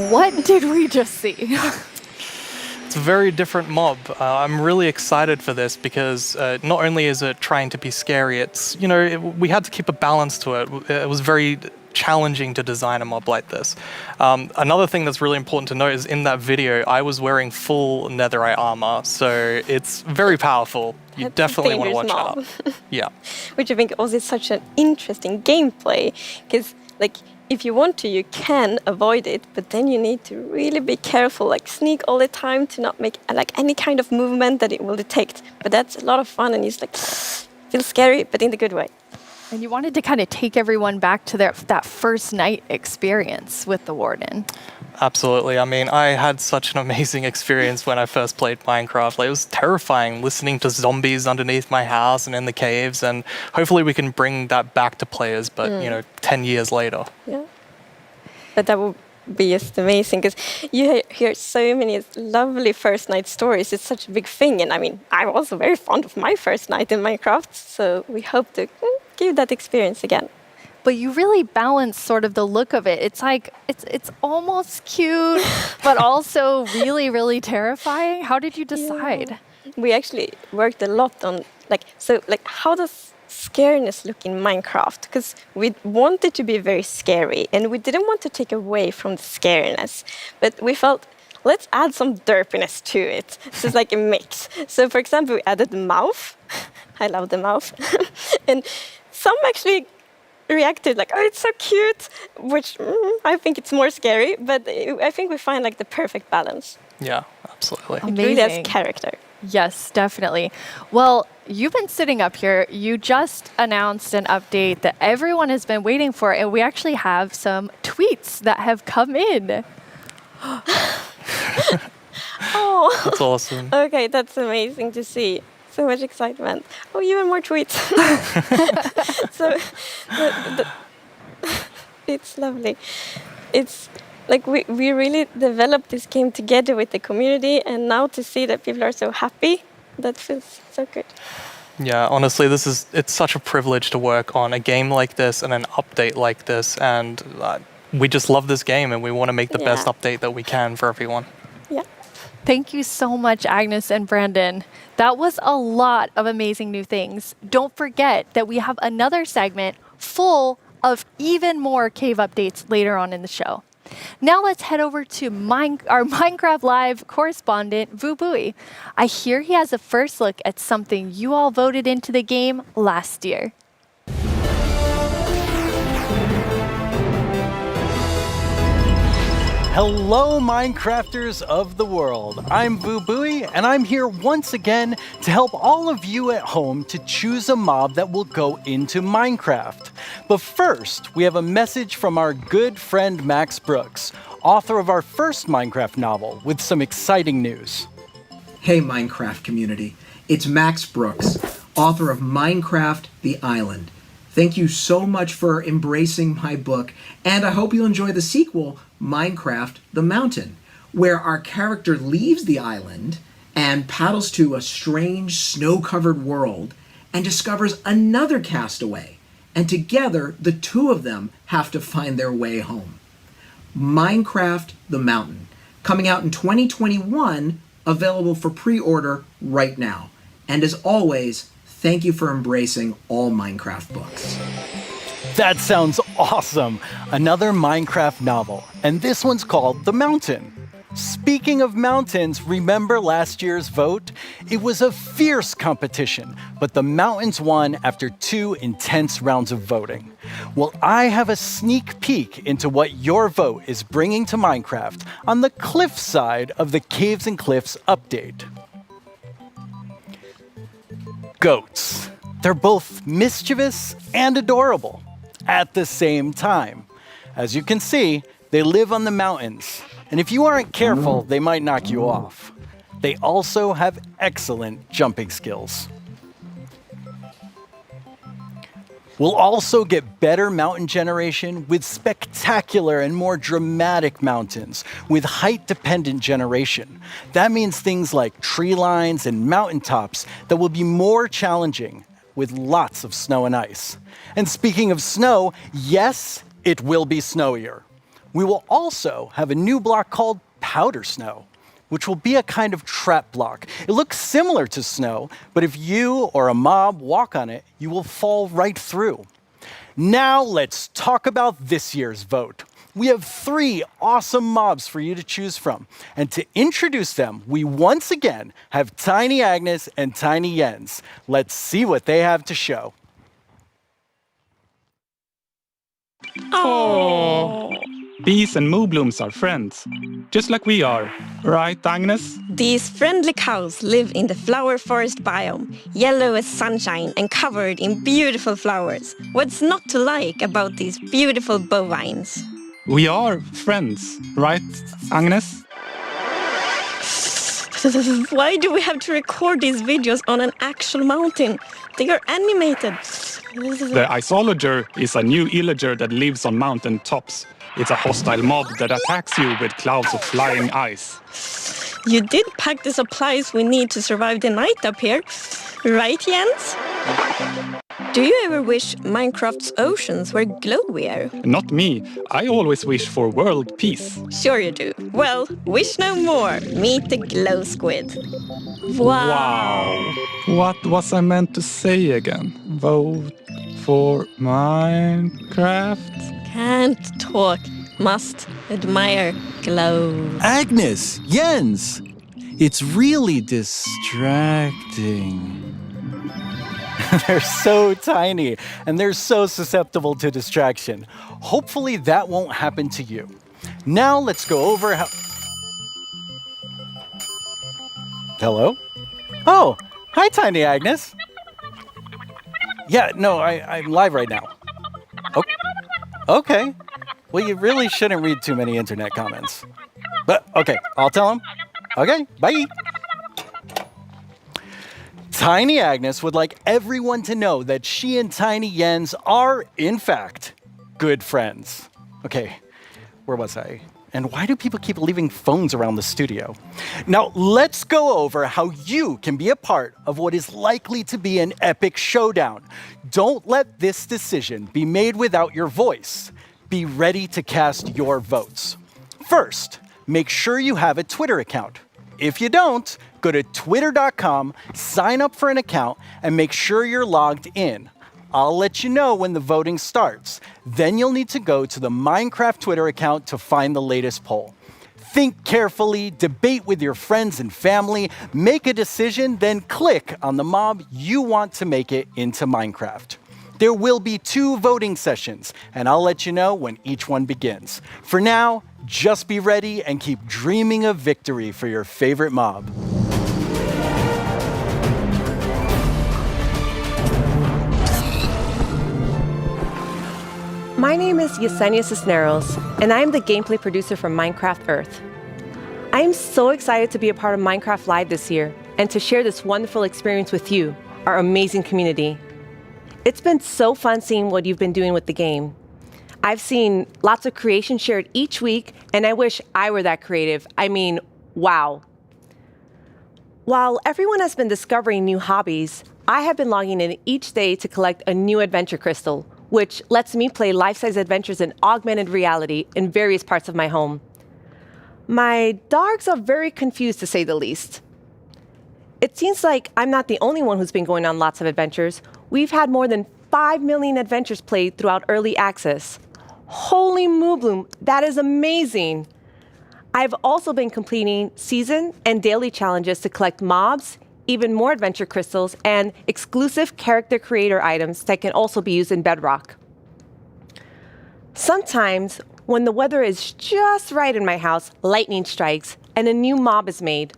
What did we just see? It's a very different mob. I'm really excited for this because not only is it trying to be scary, it's, we had to keep a balance to it. It was very challenging to design a mob like this. Another thing that's really important to note is in that video, I was wearing full netherite armor, so it's very powerful. You definitely want to watch out. Yeah. Which I think also is such an interesting gameplay, because like if you want to, you can avoid it, but then you need to really be careful, like sneak all the time to not make like any kind of movement that it will detect. But that's a lot of fun, and it's like feels scary, but in the good way. And you wanted to kind of take everyone back to that first night experience with the Warden. Absolutely. I mean, I had such an amazing experience when I first played Minecraft. Like, it was terrifying listening to zombies underneath my house and in the caves, and hopefully we can bring that back to players, but, 10 years later. Yeah. But that would be just amazing, because you hear so many lovely first night stories. It's such a big thing, and I mean, I'm also very fond of my first night in Minecraft, so we hope to give that experience again. But you really balance sort of the look of it. It's like, it's almost cute, but also really, really terrifying. How did you decide? Yeah. We actually worked a lot on, how does scariness look in Minecraft? Because we wanted to be very scary, and we didn't want to take away from the scariness. But we felt, let's add some derpiness to it. So it's like a mix. So for example, we added the mouth. I love the mouth. And some actually reacted like, oh, it's so cute, which I think it's more scary, but I think we find like the perfect balance. Yeah, absolutely. It really has character. Yes, definitely. Well, you've been sitting up here. You just announced an update that everyone has been waiting for, and we actually have some tweets that have come in. Oh, that's awesome. Okay, that's amazing to see. So much excitement. Oh, even more tweets. So it's lovely. It's like we really developed this game together with the community, and now to see that people are so happy, that feels so good. Yeah, honestly, it's such a privilege to work on a game like this and an update like this, and we just love this game, and we want to make the best update that we can for everyone. Yeah. Thank you so much, Agnes and Brandon. That was a lot of amazing new things. Don't forget that we have another segment full of even more cave updates later on in the show. Now let's head over to our Minecraft Live correspondent, Vubui. I hear he has a first look at something you all voted into the game last year. Hello, Minecrafters of the world. I'm Vubui, and I'm here once again to help all of you at home to choose a mob that will go into Minecraft. But first, we have a message from our good friend Max Brooks, author of our first Minecraft novel, with some exciting news. Hey, Minecraft community. It's Max Brooks, author of Minecraft: The Island. Thank you so much for embracing my book, and I hope you'll enjoy the sequel, Minecraft: The Mountain, where our character leaves the island and paddles to a strange snow-covered world and discovers another castaway, and together the two of them have to find their way home. Minecraft: The Mountain, coming out in 2021, available for pre-order right now. And as always, thank you for embracing all Minecraft books. That sounds awesome! Another Minecraft novel, and this one's called The Mountain. Speaking of mountains, remember last year's vote? It was a fierce competition, but the mountains won after 2 intense rounds of voting. Well, I have a sneak peek into what your vote is bringing to Minecraft on the cliff side of the Caves and Cliffs update. Goats. They're both mischievous and adorable at the same time. As you can see, they live on the mountains, and if you aren't careful, they might knock you off. They also have excellent jumping skills. We'll also get better mountain generation with spectacular and more dramatic mountains with height-dependent generation. That means things like tree lines and mountaintops that will be more challenging with lots of snow and ice. And speaking of snow, yes, it will be snowier. We will also have a new block called Powder Snow, which will be a kind of trap block. It looks similar to snow, but if you or a mob walk on it, you will fall right through. Now let's talk about this year's vote. We have 3 awesome mobs for you to choose from. And to introduce them, we once again have Tiny Agnes and Tiny Jens. Let's see what they have to show. Oh. Bees and moblooms are friends, just like we are. Right, Agnes? These friendly cows live in the flower forest biome, yellow as sunshine and covered in beautiful flowers. What's not to like about these beautiful bovines? We are friends, right, Agnes? Why do we have to record these videos on an actual mountain? They are animated. The Axolotl is a new illager that lives on mountain tops. It's a hostile mob that attacks you with clouds of flying ice. You did pack the supplies we need to survive the night up here, right, Jens? Do you ever wish Minecraft's oceans were glowier? Not me. I always wish for world peace. Sure you do. Well, wish no more. Meet the glow squid. Wow. What was I meant to say again? Vote for Minecraft? Can't talk. Must admire glow. Agnes, Jens, it's really distracting. They're so tiny, and they're so susceptible to distraction. Hopefully that won't happen to you. Now let's go over how... Hello? Oh, hi, Tiny Agnes. Yeah, no, I'm live right now. Okay. Well, you really shouldn't read too many internet comments. But, okay, I'll tell him. Okay, bye. Tiny Agnes would like everyone to know that she and Tiny Jens are, in fact, good friends. Okay, where was I? And why do people keep leaving phones around the studio? Now, let's go over how you can be a part of what is likely to be an epic showdown. Don't let this decision be made without your voice. Be ready to cast your votes. First, make sure you have a Twitter account. If you don't, go to twitter.com, sign up for an account, and make sure you're logged in. I'll let you know when the voting starts. Then you'll need to go to the Minecraft Twitter account to find the latest poll. Think carefully, debate with your friends and family, make a decision, then click on the mob you want to make it into Minecraft. There will be 2 voting sessions, and I'll let you know when each one begins. For now, just be ready and keep dreaming of victory for your favorite mob. My name is Yesenia Cisneros, and I am the gameplay producer from Minecraft Earth. I am so excited to be a part of Minecraft Live this year and to share this wonderful experience with you, our amazing community. It's been so fun seeing what you've been doing with the game. I've seen lots of creation shared each week, and I wish I were that creative. I mean, wow. While everyone has been discovering new hobbies, I have been logging in each day to collect a new adventure crystal, which lets me play life-size adventures in augmented reality in various parts of my home. My dogs are very confused, to say the least. It seems like I'm not the only one who's been going on lots of adventures. We've had more than 5 million adventures played throughout early access. Holy moobloom, that is amazing! I've also been completing season and daily challenges to collect mobs, even more adventure crystals, and exclusive character creator items that can also be used in Bedrock. Sometimes, when the weather is just right in my house, lightning strikes and a new mob is made.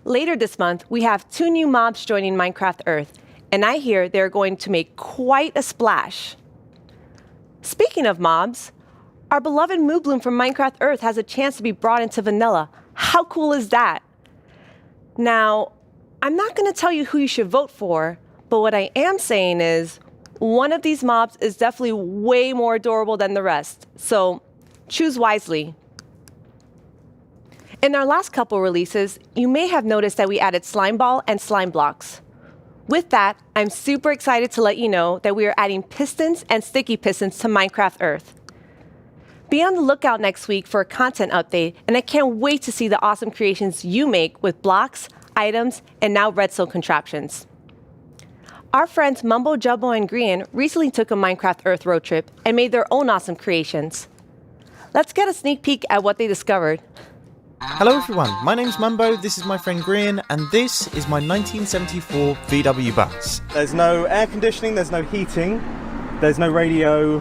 Later this month, we have 2 new mobs joining Minecraft Earth, and I hear they're going to make quite a splash. Speaking of mobs, our beloved Moobloom from Minecraft Earth has a chance to be brought into vanilla. How cool is that? Now, I'm not going to tell you who you should vote for, but what I am saying is one of these mobs is definitely way more adorable than the rest, so choose wisely. In our last couple releases, you may have noticed that we added slime ball and slime blocks. With that, I'm super excited to let you know that we are adding pistons and sticky pistons to Minecraft Earth. Be on the lookout next week for a content update, and I can't wait to see the awesome creations you make with blocks, items, and now redstone contraptions. Our friends Mumbo, Jumbo, and Grian recently took a Minecraft Earth road trip and made their own awesome creations. Let's get a sneak peek at what they discovered. Hello everyone, my name's Mumbo, this is my friend Grian, and this is my 1974 VW bus. There's no air conditioning, there's no heating, there's no radio,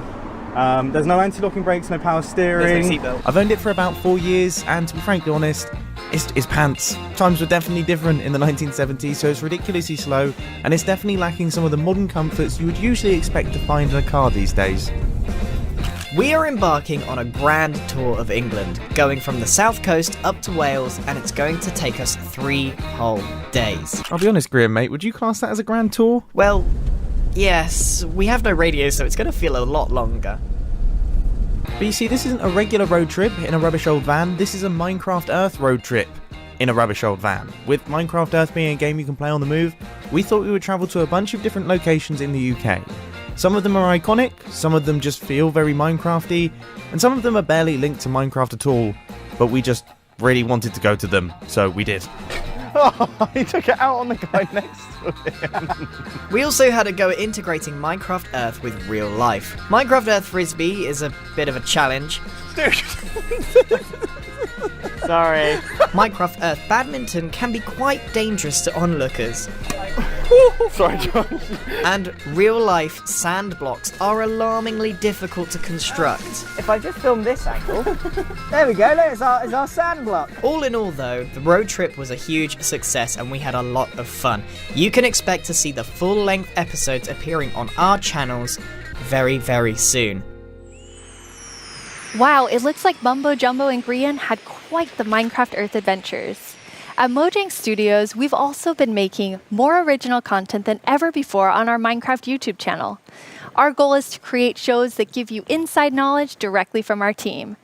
there's no anti-locking brakes, no power steering. There's no seatbelt. I've owned it for about 4 years, and to be frankly honest, it's pants. Times were definitely different in the 1970s, so it's ridiculously slow, and it's definitely lacking some of the modern comforts you would usually expect to find in a car these days. We are embarking on a grand tour of England, going from the south coast up to Wales, and it's going to take us 3 whole days. I'll be honest, Grian, mate, would you class that as a grand tour? Well, yes, we have no radio, so it's going to feel a lot longer. But you see, this isn't a regular road trip in a rubbish old van, this is a Minecraft Earth road trip in a rubbish old van. With Minecraft Earth being a game you can play on the move, we thought we would travel to a bunch of different locations in the UK. Some of them are iconic, some of them just feel very Minecrafty, and some of them are barely linked to Minecraft at all, but we just really wanted to go to them, so we did. Oh, he took it out on the guy next to him. We also had to go integrating Minecraft Earth with real life. Minecraft Earth Frisbee is a bit of a challenge. Dude. Sorry. Minecraft Earth Badminton can be quite dangerous to onlookers. Sorry, John. And real-life sand blocks are alarmingly difficult to construct. If I just film this angle, there we go, there's our sand block. All in all though, the road trip was a huge success and we had a lot of fun. You can expect to see the full-length episodes appearing on our channels very, very soon. Wow, it looks like Mumbo, Jumbo, and Grian had quite the Minecraft Earth adventures. At Mojang Studios, we've also been making more original content than ever before on our Minecraft YouTube channel. Our goal is to create shows that give you inside knowledge directly from our team.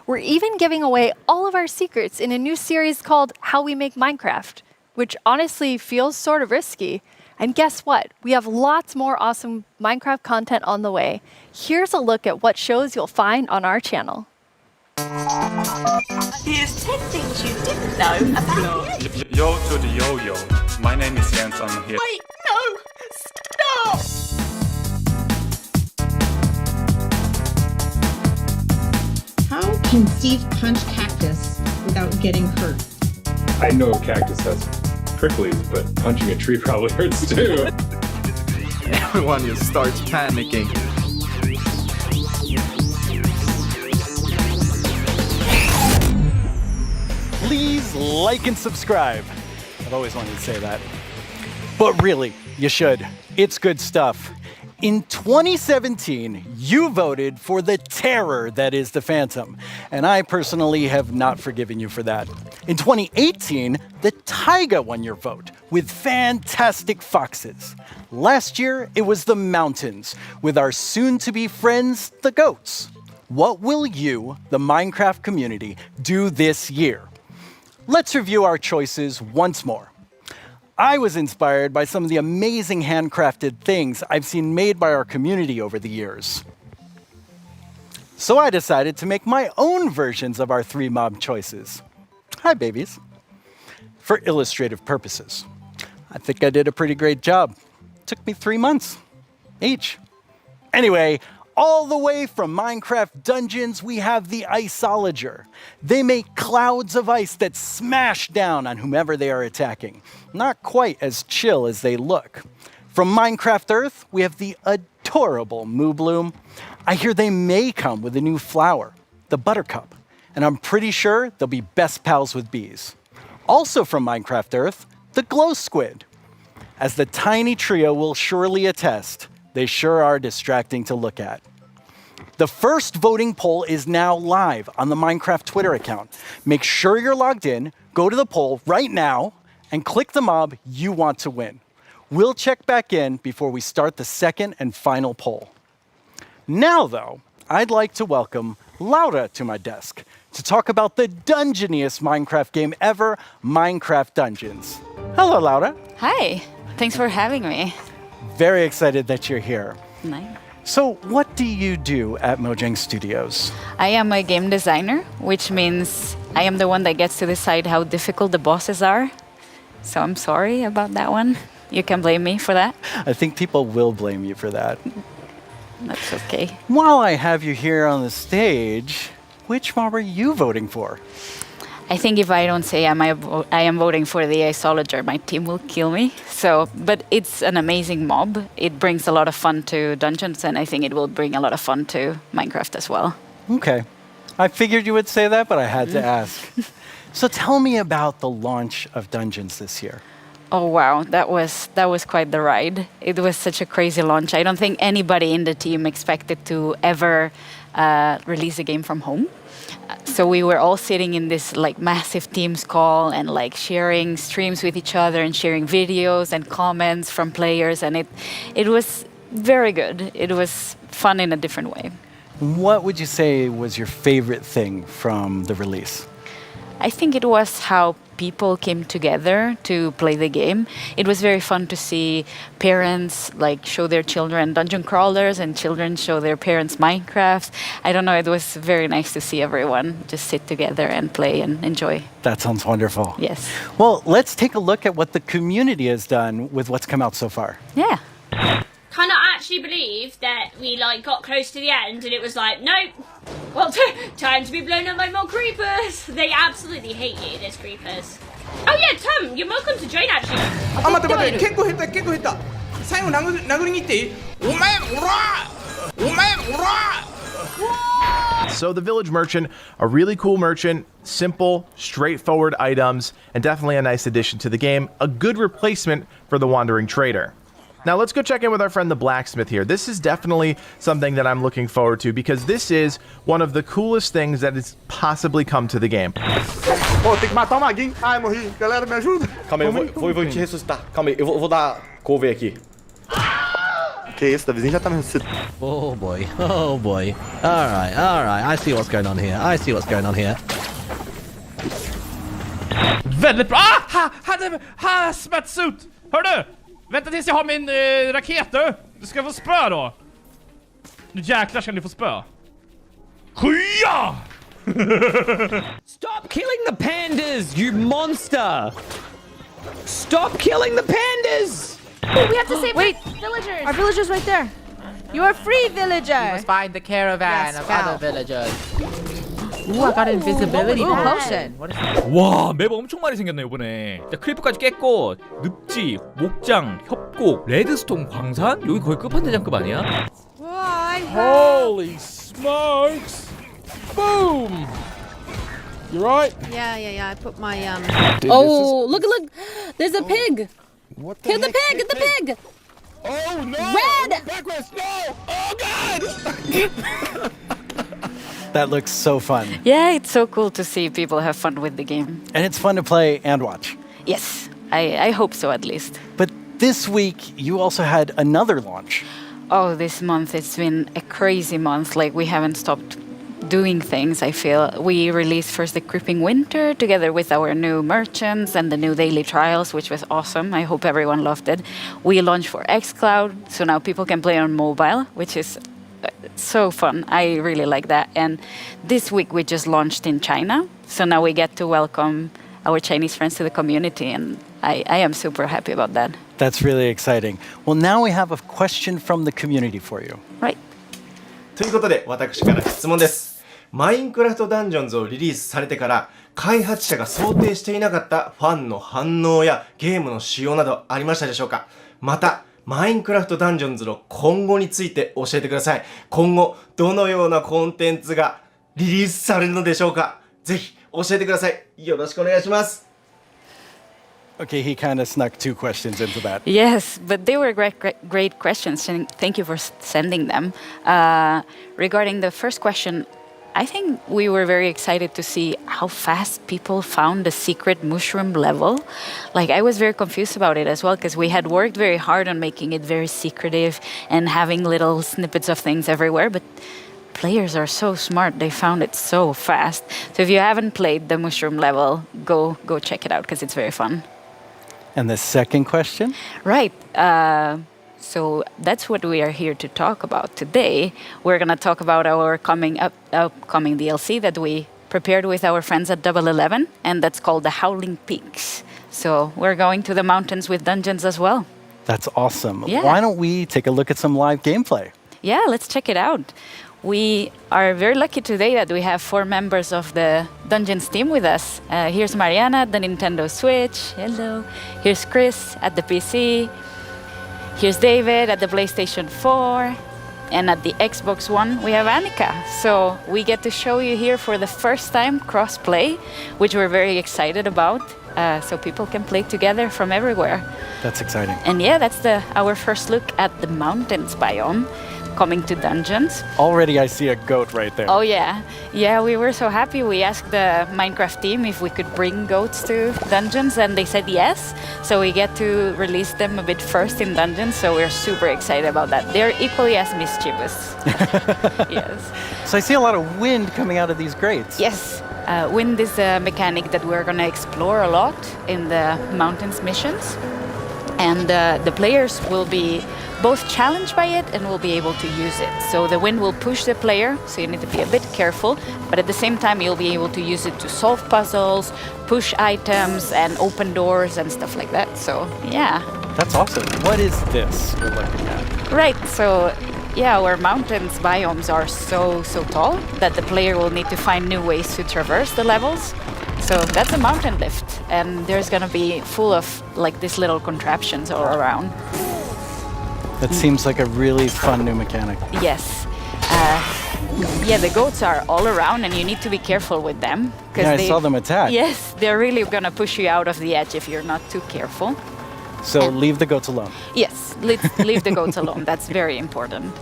We're even giving away all of our secrets in a new series called How We Make Minecraft, which honestly feels sort of risky. And guess what? We have lots more awesome Minecraft content on the way. Here's a look at what shows you'll find on our channel. Here's 10 things you didn't know about me. Yo to the yo-yo. My name is Jens, I'm here. Wait, no! Stop! How can Steve punch cactus without getting hurt? I know a cactus has pricklies, but punching a tree probably hurts too. Everyone just starts panicking. Please like and subscribe. I've always wanted to say that. But really, you should. It's good stuff. In 2017, you voted for the terror that is the Phantom, and I personally have not forgiven you for that. In 2018, the taiga won your vote with fantastic foxes. Last year, it was the mountains with our soon-to-be friends, the goats. What will you, the Minecraft community, do this year? Let's review our choices once more. I was inspired by some of the amazing handcrafted things I've seen made by our community over the years. So I decided to make my own versions of our 3 mob choices. Hi, babies. For illustrative purposes. I think I did a pretty great job. Took me 3 months each. Anyway, all the way from Minecraft Dungeons, we have the Iceologer. They make clouds of ice that smash down on whomever they are attacking. Not quite as chill as they look. From Minecraft Earth, we have the adorable Moo Bloom. I hear they may come with a new flower, the Buttercup, and I'm pretty sure they'll be best pals with bees. Also from Minecraft Earth, the Glow Squid. As the tiny trio will surely attest, they sure are distracting to look at. The first voting poll is now live on the Minecraft Twitter account. Make sure you're logged in, go to the poll right now, and click the mob you want to win. We'll check back in before we start the second and final poll. Now, though, I'd like to welcome Laura to my desk to talk about the dungeoniest Minecraft game ever, Minecraft Dungeons. Hello, Laura. Hi, thanks for having me. Very excited that you're here. Nice. So, what do you do at Mojang Studios? I am a game designer, which means I am the one that gets to decide how difficult the bosses are. So I'm sorry about that one. You can blame me for that. I think people will blame you for that. That's okay. While I have you here on the stage, which mob are you voting for? I think if I don't say I am voting for the Axolotl, my team will kill me. So, but it's an amazing mob. It brings a lot of fun to dungeons, and I think it will bring a lot of fun to Minecraft as well. Okay. I figured you would say that, but I had to ask. So tell me about the launch of Dungeons this year. Oh wow, that was quite the ride. It was such a crazy launch. I don't think anybody in the team expected to ever release a game from home. So we were all sitting in this like massive Teams call and like sharing streams with each other and sharing videos and comments from players, and it was very good. It was fun in a different way. What would you say was your favorite thing from the release? I think it was how people came together to play the game. It was very fun to see parents like show their children dungeon crawlers and children show their parents Minecraft. I don't know, it was very nice to see everyone just sit together and play and enjoy. That sounds wonderful. Yes. Well, let's take a look at what the community has done with what's come out so far. Yeah. Cannot actually believe that we like got close to the end and it was like, nope. Well, time to be blown up by more creepers. They absolutely hate you, there's creepers. Oh yeah, Tom, you're welcome to join actually. あ、待って待って、結構減った、結構減った。最後殴りに行っていい？お前、おら！お前、おら！ So the village merchant, a really cool merchant, simple, straightforward items, and definitely a nice addition to the game, a good replacement for the wandering trader. Now let's go check in with our friend the blacksmith here. This is definitely something that I'm looking forward to because this is one of the coolest things that has possibly come to the game. Oh, tem que matar o maguinho. Ai, morri. Galera, me ajuda. Calma aí, eu vou te ressuscitar. Calma aí, eu vou dar couve aqui. Que isso, Davizinho já tá me ressuscitando. Oh boy, oh boy. Alright, I see what's going on here. I see what's going on here. Väldigt bra! Ah! Ha! Smätsuit! Hör du! Vänta tills jag har min raket du! Du ska få spö då! Nu jäklar ska ni få spö. Skya! Stop killing the pandas, you monster! Stop killing the pandas! Oh, we have to save villagers. Our villagers right there. You are free, villager. We must find the caravan of other villagers. Ooh, I got invisibility potion. What is that? 와, 맵 엄청 많이 생겼네 이번에. 자, 크리퍼까지 깼고 늪지, 목장, 협곡, 레드스톤 광산? 여기 거의 끝판대장급 아니야? Holy smokes! Boom! You right? Yeah. I put my Dude, oh, look! There's a pig. What Kill the pig! Get the pig! Oh no! Red! Backwards! No! Oh god! That looks so fun. Yeah, it's so cool to see people have fun with the game. And it's fun to play and watch. Yes, I hope so at least. But this week, you also had another launch. Oh, this month it's been a crazy month. Like we haven't stopped doing things, I feel. We released first the Creeping Winter together with our new merchants and the new daily trials, which was awesome. I hope everyone loved it. We launched for xCloud, so now people can play on mobile, which is so fun. I really like that. And this week we just launched in China, so now we get to welcome our Chinese friends to the community, and I am super happy about that. That's really exciting. Well, now we have a question from the community for you. Right. ということで、私から質問です。マインクラフトダンジョンズをリリースされてから、開発者が想定していなかったファンの反応やゲームの仕様などありましたでしょうか？また、マインクラフトダンジョンズの今後について教えてください。今後、どのようなコンテンツがリリースされるのでしょうか？ぜひ教えてください。よろしくお願いします。Okay, he kind of snuck two questions into that. Yes, but they were great questions, and thank you for sending them. Regarding the first question, I think we were very excited to see how fast people found the secret mushroom level. Like, I was very confused about it as well, because we had worked very hard on making it very secretive and having little snippets of things everywhere, but players are so smart. They found it so fast. So if you haven't played the mushroom level, go check it out, because it's very fun. And the second question? Right. So that's what we are here to talk about today. We're going to talk about our upcoming DLC that we prepared with our friends at Double 11, and that's called the Howling Peaks. So we're going to the mountains with dungeons as well. That's awesome. Yeah. Why don't we take a look at some live gameplay? Yeah, let's check it out. We are very lucky today that we have 4 members of the Dungeons team with us. Here's Mariana at the Nintendo Switch. Hello. Here's Chris at the PC. Here's David at the PlayStation 4. And at the Xbox One, we have Annika. So we get to show you here for the first time crossplay, which we're very excited about. So people can play together from everywhere. That's exciting. And yeah, that's our first look at the mountains biome coming to Dungeons. Already I see a goat right there. Oh yeah. Yeah, we were so happy. We asked the Minecraft team if we could bring goats to Dungeons and they said yes. So we get to release them a bit first in Dungeons. So we're super excited about that. They're equally as mischievous. Yes. So I see a lot of wind coming out of these grates. Yes. Wind is a mechanic that we're going to explore a lot in the mountains missions. And the players will be both challenged by it and will be able to use it. So the wind will push the player, so you need to be a bit careful, but at the same time you'll be able to use it to solve puzzles, push items and open doors and stuff like that. So yeah. That's awesome. What is this we're looking at? Right, so yeah, our mountains biomes are so tall that the player will need to find new ways to traverse the levels. So that's a mountain lift, and there's gonna be full of like these little contraptions all around. That seems like a really fun new mechanic. Yes. Yeah, the goats are all around, and you need to be careful with them. Yeah, I saw them attack. Yes, they're really gonna push you out of the edge if you're not too careful. So leave the goats alone. Yes, leave the goats alone. That's very important.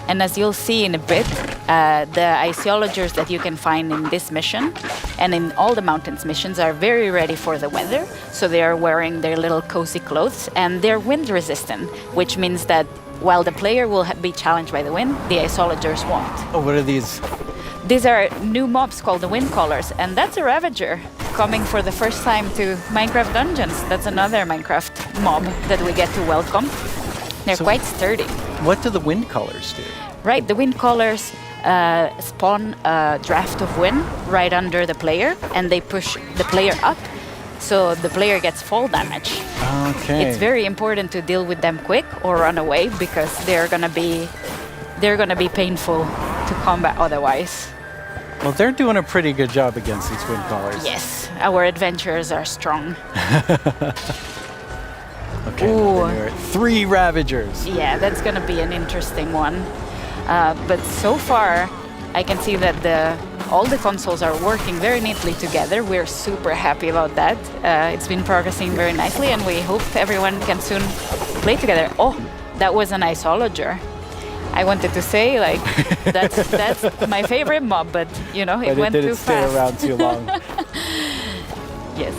And as you'll see in a bit, the iceologers that you can find in this mission and in all the mountains missions are very ready for the weather. So they are wearing their little cozy clothes and they're wind resistant, which means that while the player will be challenged by the wind, the iceologers won't. Oh, what are these? These are new mobs called the wind callers, and that's a Ravager coming for the first time to Minecraft Dungeons. That's another Minecraft mob that we get to welcome. They're quite sturdy. What do the wind callers do? Right, the wind callers spawn a draft of wind right under the player, and they push the player up, so the player gets fall damage. Okay. It's very important to deal with them quick or run away because they're gonna be painful to combat otherwise. Well, they're doing a pretty good job against these wind callers. Yes, our adventurers are strong. Okay, there are 3 Ravagers. Yeah, that's gonna be an interesting one. But so far, I can see that all the consoles are working very neatly together. We're super happy about that. It's been progressing very nicely, and we hope everyone can soon play together. Oh, that was an iceologer. I wanted to say, like, that's my favorite mob, but you know, it went too fast. But it didn't stay around too long. Yes.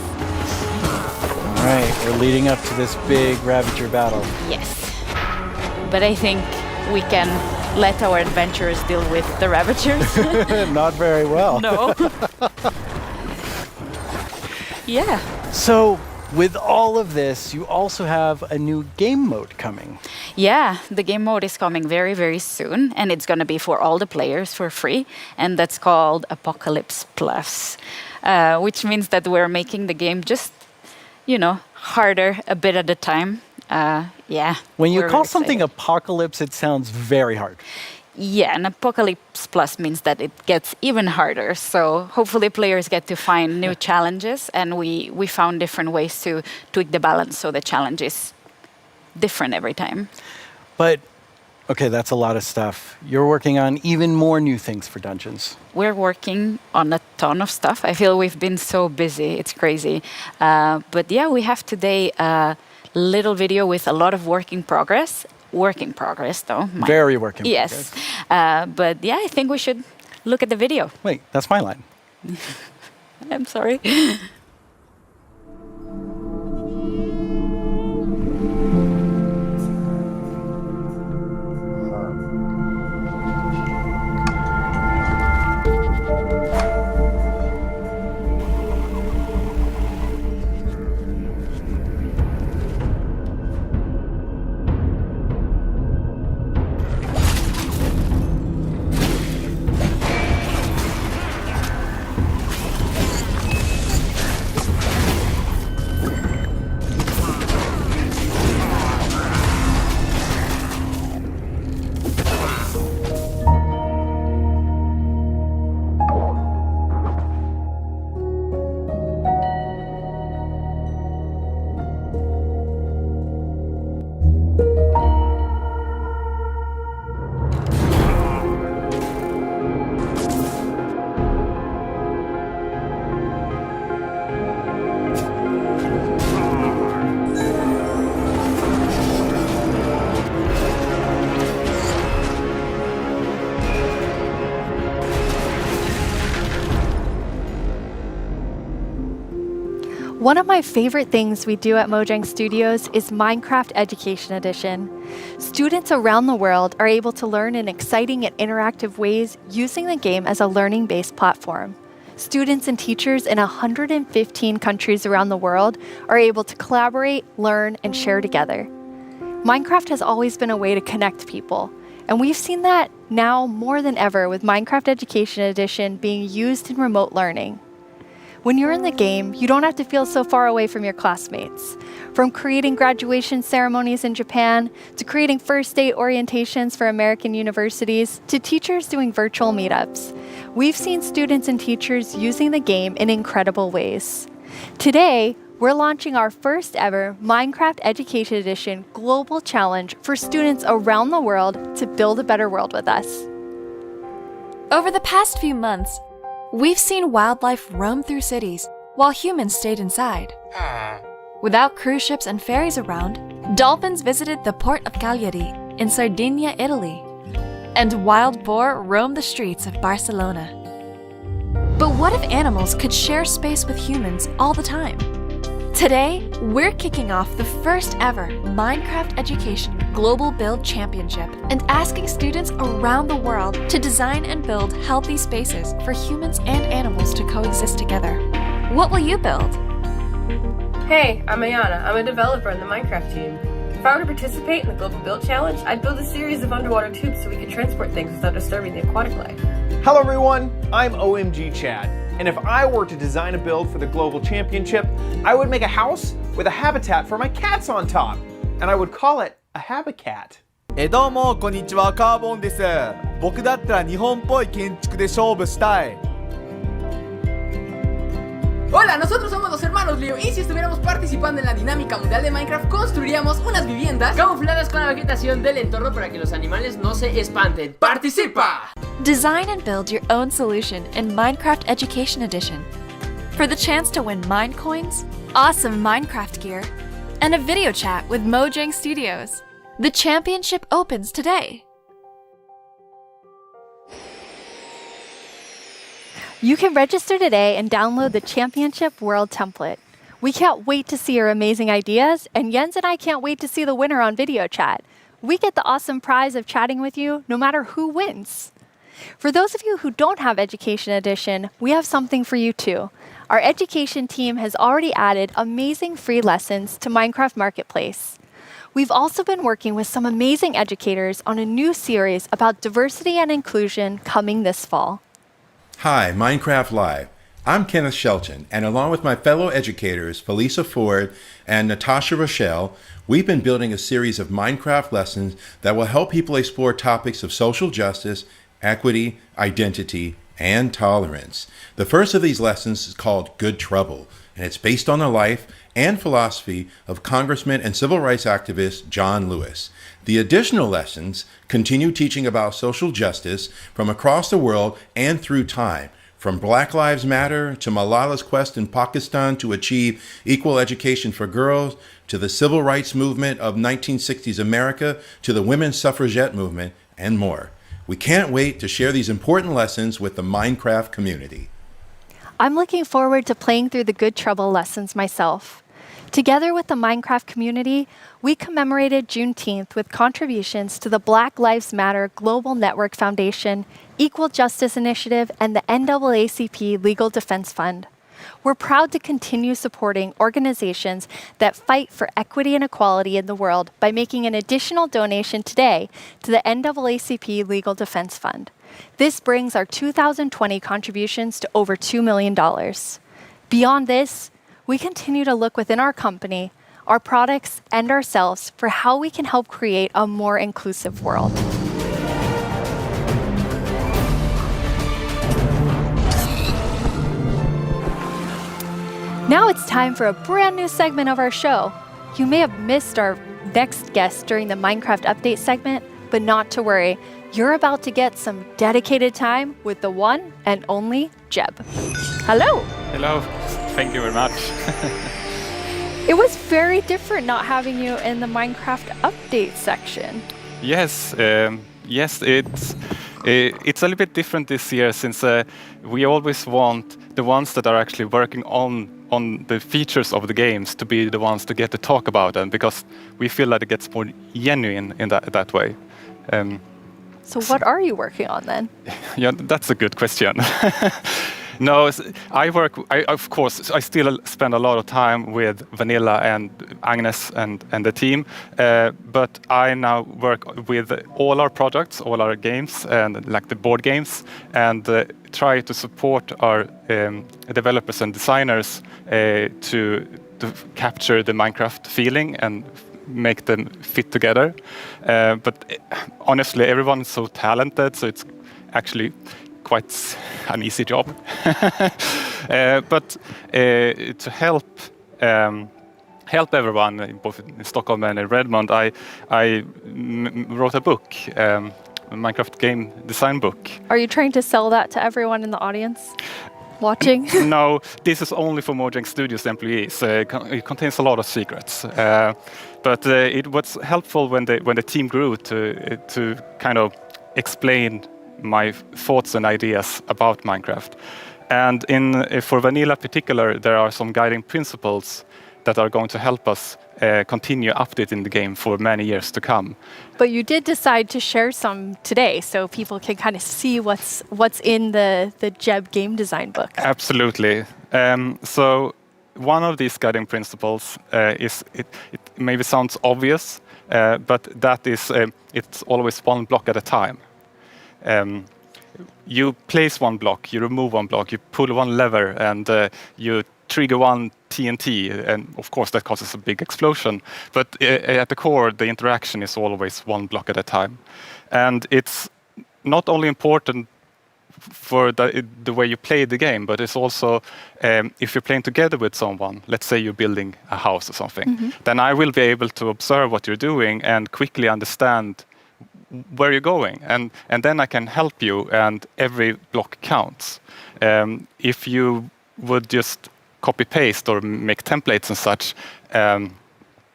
All right, we're leading up to this big Ravager battle. Yes. But I think we can let our adventurers deal with the Ravagers. Not very well. No. Yeah. So, with all of this, you also have a new game mode coming. Yeah, the game mode is coming very, very soon, and it's going to be for all the players for free, and that's called Apocalypse Plus, which means that we're making the game just, harder a bit at a time. Yeah. When you call something Apocalypse, it sounds very hard. Yeah, and Apocalypse Plus means that it gets even harder. So hopefully players get to find new challenges, and we found different ways to tweak the balance so the challenge is different every time. But, okay, that's a lot of stuff. You're working on even more new things for Dungeons. We're working on a ton of stuff. I feel we've been so busy. It's crazy. But yeah, we have today a little video with a lot of work in progress, though. Very work in progress. Yes. But yeah, I think we should look at the video. Wait, that's my line. I'm sorry. One of my favorite things we do at Mojang Studios is Minecraft Education Edition. Students around the world are able to learn in exciting and interactive ways using the game as a learning-based platform. Students and teachers in 115 countries around the world are able to collaborate, learn, and share together. Minecraft has always been a way to connect people, and we've seen that now more than ever with Minecraft Education Edition being used in remote learning. When you're in the game, you don't have to feel so far away from your classmates. From creating graduation ceremonies in Japan, to creating first date orientations for American universities, to teachers doing virtual meetups, we've seen students and teachers using the game in incredible ways. Today, we're launching our first ever Minecraft Education Edition Global Challenge for students around the world to build a better world with us. Over the past few months, we've seen wildlife roam through cities while humans stayed inside. Without cruise ships and ferries around, dolphins visited the port of Cagliari in Sardinia, Italy, and wild boar roamed the streets of Barcelona. But what if animals could share space with humans all the time? Today, we're kicking off the first ever Minecraft Education Global Build Championship and asking students around the world to design and build healthy spaces for humans and animals to coexist together. What will you build? Hey, I'm Ayana. I'm a developer in the Minecraft team. If I were to participate in the Global Build Challenge, I'd build a series of underwater tubes so we could transport things without disturbing the aquatic life. Hello everyone, I'm OMG Chad, and if I were to design a build for the Global Championship, I would make a house with a habitat for my cats on top, and I would call it a habitat. どうもこんにちは、カーボンです。僕だったら日本っぽい建築で勝負したい。 Hola, nosotros somos los hermanos Leo y si estuviéramos participando en la dinámica mundial de Minecraft construiríamos unas viviendas camufladas con la vegetación del entorno para que los animales no se espanten. ¡Participa! Design and build your own solution in Minecraft Education Edition. For the chance to win Mine Coins, awesome Minecraft gear, and a video chat with Mojang Studios. The championship opens today. You can register today and download the Championship World Template. We can't wait to see your amazing ideas, and Jens and I can't wait to see the winner on video chat. We get the awesome prize of chatting with you no matter who wins. For those of you who don't have Education Edition, we have something for you too. Our education team has already added amazing free lessons to Minecraft Marketplace. We've also been working with some amazing educators on a new series about diversity and inclusion coming this fall. Hi, Minecraft Live. I'm Kenneth Shelton, and along with my fellow educators, Felisa Ford and Natasha Rochelle, we've been building a series of Minecraft lessons that will help people explore topics of social justice, equity, identity, and tolerance. The first of these lessons is called Good Trouble, and it's based on the life and philosophy of Congressman and civil rights activist John Lewis. The additional lessons continue teaching about social justice from across the world and through time, from Black Lives Matter to Malala's quest in Pakistan to achieve equal education for girls, to the civil rights movement of 1960s America, to the women's suffragette movement, and more. We can't wait to share these important lessons with the Minecraft community. I'm looking forward to playing through the Good Trouble lessons myself. Together with the Minecraft community, we commemorated Juneteenth with contributions to the Black Lives Matter Global Network Foundation, Equal Justice Initiative, and the NAACP Legal Defense Fund. We're proud to continue supporting organizations that fight for equity and equality in the world by making an additional donation today to the NAACP Legal Defense Fund. This brings our 2020 contributions to over $2 million. Beyond this, we continue to look within our company, our products, and ourselves for how we can help create a more inclusive world. Now it's time for a brand new segment of our show. You may have missed our next guest during the Minecraft Update segment, but not to worry. You're about to get some dedicated time with the one and only Jeb. Hello. Hello. Thank you very much. It was very different not having you in the Minecraft Update section. Yes, it's a little bit different this year since we always want the ones that are actually working on on the features of the games to be the ones to get to talk about them, because we feel that it gets more genuine in that way. So what are you working on then? Yeah, that's a good question. No, of course, I still spend a lot of time with Vanilla and Agnes and the team, but I now work with all our projects, all our games, and like the board games, and try to support our developers and designers to capture the Minecraft feeling and make them fit together. But honestly, everyone's so talented, so it's actually quite an easy job. But to help everyone, both in Stockholm and in Redmond, I wrote a book, a Minecraft game design book. Are you trying to sell that to everyone in the audience watching? No, this is only for Mojang Studios employees. It contains a lot of secrets. But it was helpful when the team grew to kind of explain my thoughts and ideas about Minecraft. And for Vanilla particular, there are some guiding principles that are going to help us continue updating the game for many years to come. But you did decide to share some today, so people can kind of see what's in the Jeb game design book. Absolutely. So one of these guiding principles is, it maybe sounds obvious, but that is, it's always one block at a time. You place one block, you remove one block, you pull one lever, and you trigger one TNT, and of course that causes a big explosion. But at the core, the interaction is always one block at a time. And it's not only important for the way you play the game, but it's also if you're playing together with someone, let's say you're building a house or something, then I will be able to observe what you're doing and quickly understand where you're going, and then I can help you, and every block counts. If you would just copy paste or make templates and such,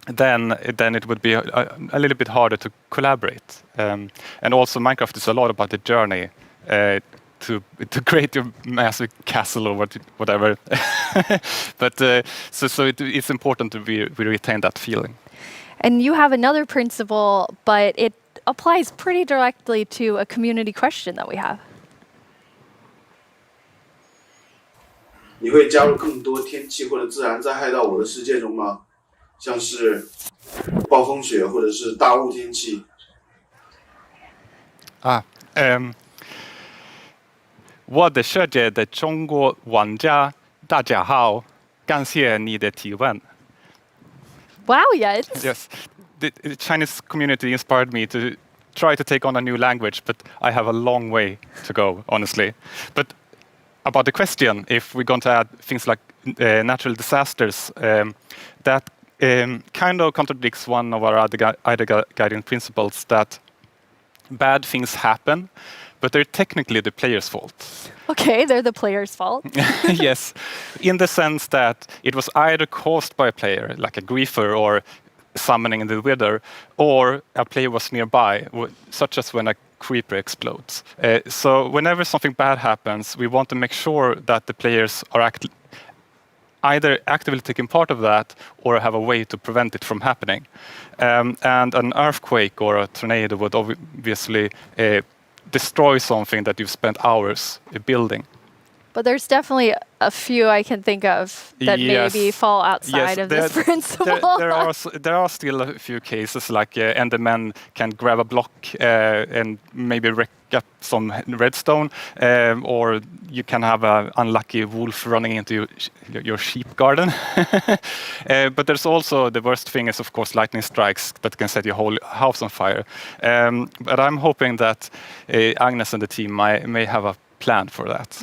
then it would be a little bit harder to collaborate. And also Minecraft is a lot about the journey to create your massive castle or whatever. But so it's important to we retain that feeling. And you have another principle, but it applies pretty directly to a community question that we have. 你会加入更多天气或者自然灾害到我的世界中吗？像是暴风雪或者是大雾天气。我的世界的中国玩家大家好，感谢你的提问。Wow, yes. Yes. The Chinese community inspired me to try to take on a new language, but I have a long way to go, honestly. But about the question, if we're going to add things like natural disasters, that kind of contradicts one of our other guiding principles, that bad things happen, but they're technically the player's fault. Okay, they're the player's fault. Yes, in the sense that it was either caused by a player, like a griefer or summoning in the wither, or a player was nearby, such as when a creeper explodes. So whenever something bad happens, we want to make sure that the players are either actively taking part of that or have a way to prevent it from happening. And an earthquake or a tornado would obviously destroy something that you've spent hours building. But there's definitely a few I can think of that maybe fall outside of this principle. There are still a few cases, like Endermen can grab a block and maybe wreck up some redstone, or you can have an unlucky wolf running into your sheep garden. But there's also, the worst thing is of course lightning strikes that can set your whole house on fire. But I'm hoping that Agnes and the team may have a plan for that.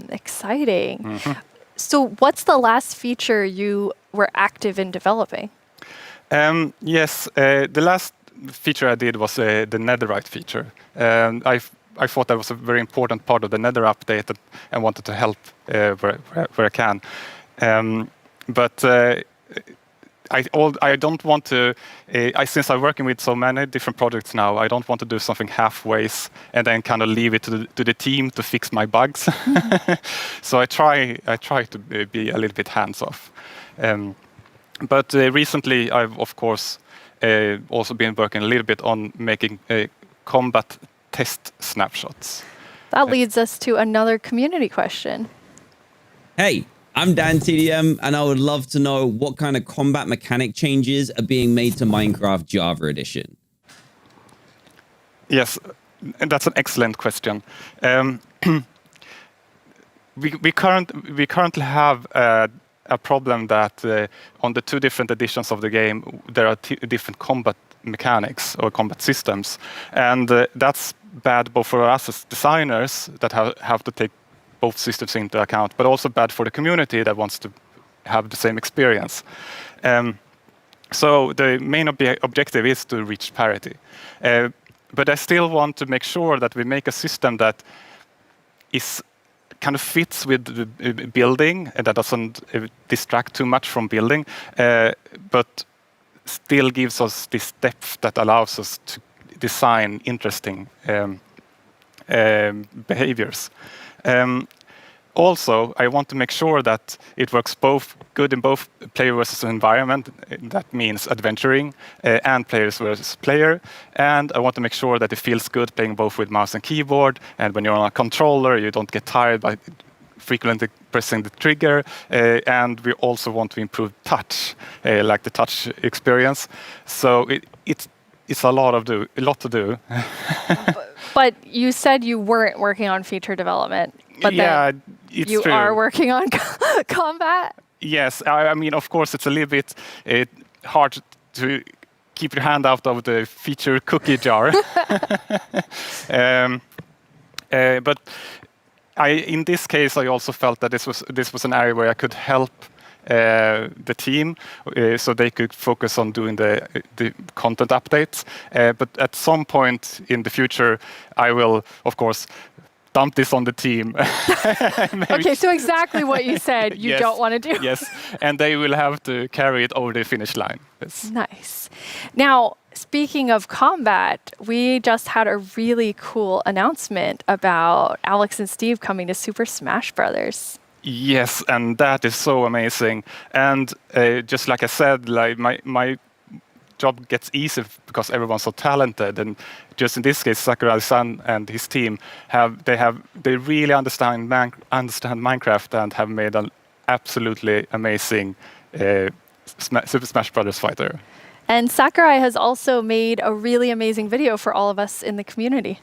Exciting. So what's the last feature you were active in developing? Yes, the last feature I did was the netherite feature. I thought that was a very important part of the Nether update and wanted to help where I can. But I don't want to. Since I'm working with so many different projects now, I don't want to do something halfways and then kind of leave it to the team to fix my bugs. So I try to be a little bit hands off. But recently, I've of course also been working a little bit on making combat test snapshots. That leads us to another community question. Hey, I'm Dan TDM, and I would love to know what kind of combat mechanic changes are being made to Minecraft Java Edition. Yes, that's an excellent question. We currently have a problem that on the 2 different editions of the game, there are different combat mechanics or combat systems, and that's bad both for us as designers that have to take both systems into account, but also bad for the community that wants to have the same experience. So the main objective is to reach parity. But I still want to make sure that we make a system that is kind of fits with the building and that doesn't distract too much from building, but still gives us this depth that allows us to design interesting behaviors. Also, I want to make sure that it works both good in both player versus environment. That means adventuring and players versus player. And I want to make sure that it feels good playing both with mouse and keyboard. And when you're on a controller, you don't get tired by frequently pressing the trigger. And we also want to improve touch, like the touch experience. So it's a lot to do. But you said you weren't working on feature development. But yeah, it's you true. are working on combat? Yes, I mean, of course, it's a little bit hard to keep your hand out of the feature cookie jar. But in this case, I also felt that this was an area where I could help the team, so they could focus on doing the content updates. But at some point in the future, I will, of course, dump this on the team. Okay, so exactly what you said you don't want to do. Yes, and they will have to carry it over the finish line. Yes. Nice. Now, speaking of combat, we just had a really cool announcement about Alex and Steve coming to Super Smash Brothers. Yes, and that is so amazing. And just like I said, like my job gets easier because everyone's so talented, and just in this case, Sakurai-san and his team they really understand Minecraft and have made an absolutely amazing Super Smash Brothers fighter. And Sakurai has also made a really amazing video for all of us in the community.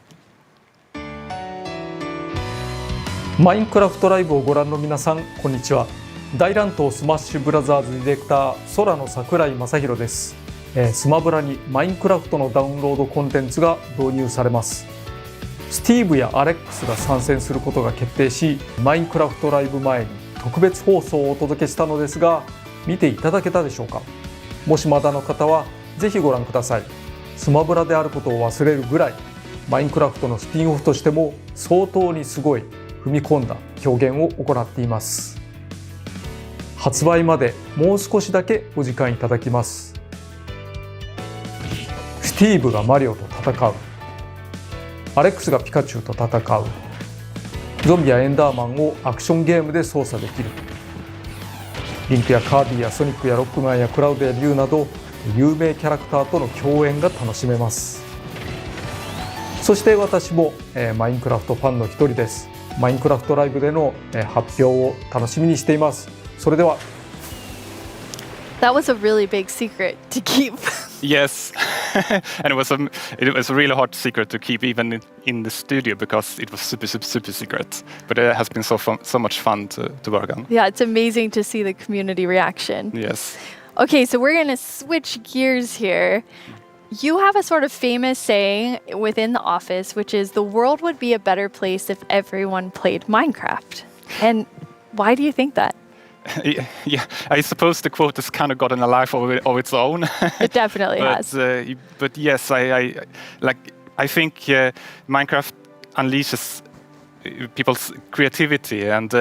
マインクラフトライブをご覧の皆さん、こんにちは。大乱闘スマッシュブラザーズディレクター、空の桜井正宏です。スマブラにマインクラフトのダウンロードコンテンツが導入されます。スティーブやアレックスが参戦することが決定し、マインクラフトライブ前に特別放送をお届けしたのですが、見ていただけたでしょうか。もしまだの方はぜひご覧ください。スマブラであることを忘れるぐらい、マインクラフトのスピンオフとしても相当にすごい踏み込んだ表現を行っています。発売までもう少しだけお時間いただきます。スティーブがマリオと戦う、アレックスがピカチュウと戦う、ゾンビやエンダーマンをアクションゲームで操作できる、リンクやカービィやソニックやロックマンやクラウドやリュウなど有名キャラクターとの共演が楽しめます。そして私もマインクラフトファンの一人です。マインクラフトライブでの発表を楽しみにしています。それでは。That was a really big secret to keep. Yes, and it was a really hard secret to keep even in the studio because it was super secret. But it has been so much fun to work on. Yeah, it's amazing to see the community reaction. Yes. Okay, so we're going to switch gears here. You have a sort of famous saying within the office, which is the world would be a better place if everyone played Minecraft. And why do you think that? Yeah, I suppose the quote has kind of gotten a life of its own. It definitely has. But yes, I think Minecraft unleashes people's creativity and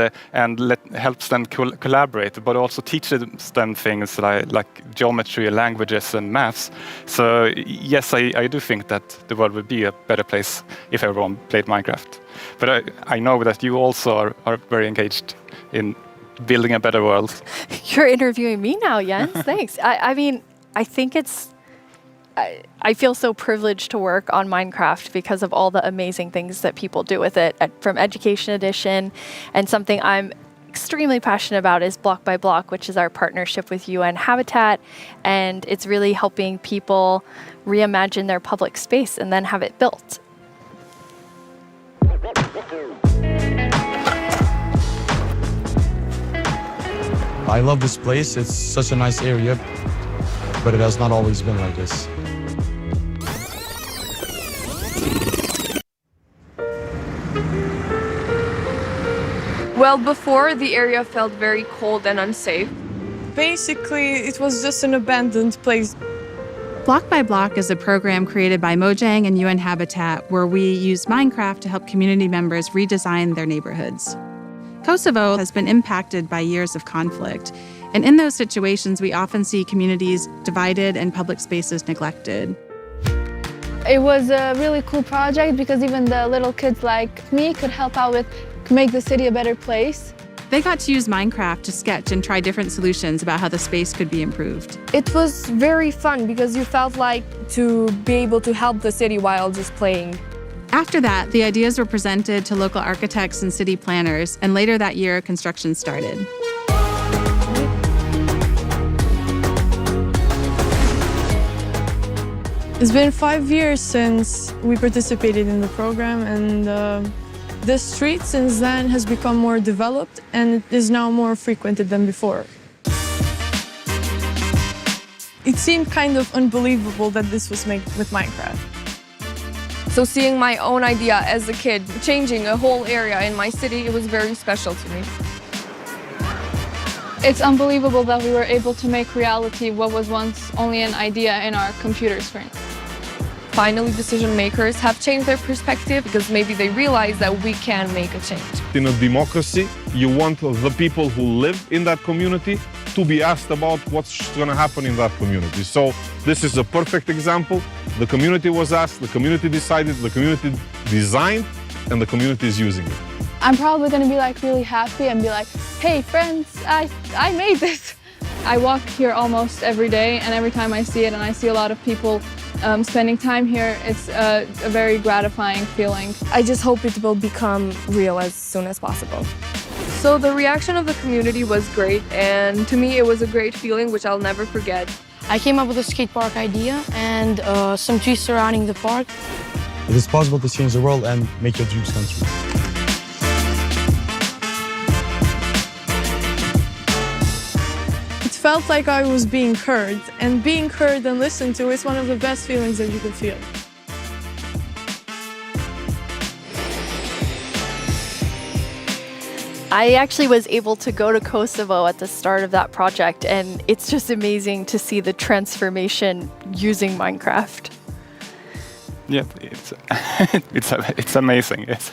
helps them collaborate, but also teaches them things like geometry, languages, and maths. So yes, I do think that the world would be a better place if everyone played Minecraft. But I know that you also are very engaged in building a better world. You're interviewing me now, Jens. Thanks. I mean, I think I feel so privileged to work on Minecraft because of all the amazing things that people do with it, from Education Edition, and something I'm extremely passionate about is Block by Block, which is our partnership with UN Habitat, and it's really helping people reimagine their public space and then have it built. I love this place. It's such a nice area, but it has not always been like this. Well, before, the area felt very cold and unsafe. Basically, it was just an abandoned place. Block by Block is a program created by Mojang and UN Habitat where we use Minecraft to help community members redesign their neighborhoods. Kosovo has been impacted by years of conflict, and in those situations, we often see communities divided and public spaces neglected. It was a really cool project because even the little kids like me could help out with make the city a better place. They got to use Minecraft to sketch and try different solutions about how the space could be improved. It was very fun because you felt like to be able to help the city while just playing. After that, the ideas were presented to local architects and city planners, and later that year, construction started. It's been 5 years since we participated in the program, and the street since then has become more developed and it is now more frequented than before. It seemed kind of unbelievable that this was made with Minecraft. So seeing my own idea as a kid, changing a whole area in my city, it was very special to me. It's unbelievable that we were able to make reality what was once only an idea in our computer screen. Finally, decision makers have changed their perspective because maybe they realize that we can make a change. In a democracy, you want the people who live in that community to be asked about what's going to happen in that community. So this is a perfect example. The community was asked, the community decided, the community designed, and the community is using it. I'm probably going to be like really happy and be like, hey friends, I made this. I walk here almost every day, and every time I see it and I see a lot of people spending time here, it's a very gratifying feeling. I just hope it will become real as soon as possible. So the reaction of the community was great, and to me it was a great feeling which I'll never forget. I came up with a skate park idea and some trees surrounding the park. It is possible to change the world and make your dreams come true. It felt like I was being heard, and being heard and listened to is one of the best feelings that you can feel. I actually was able to go to Kosovo at the start of that project, and it's just amazing to see the transformation using Minecraft. Yeah, it's amazing. Yes.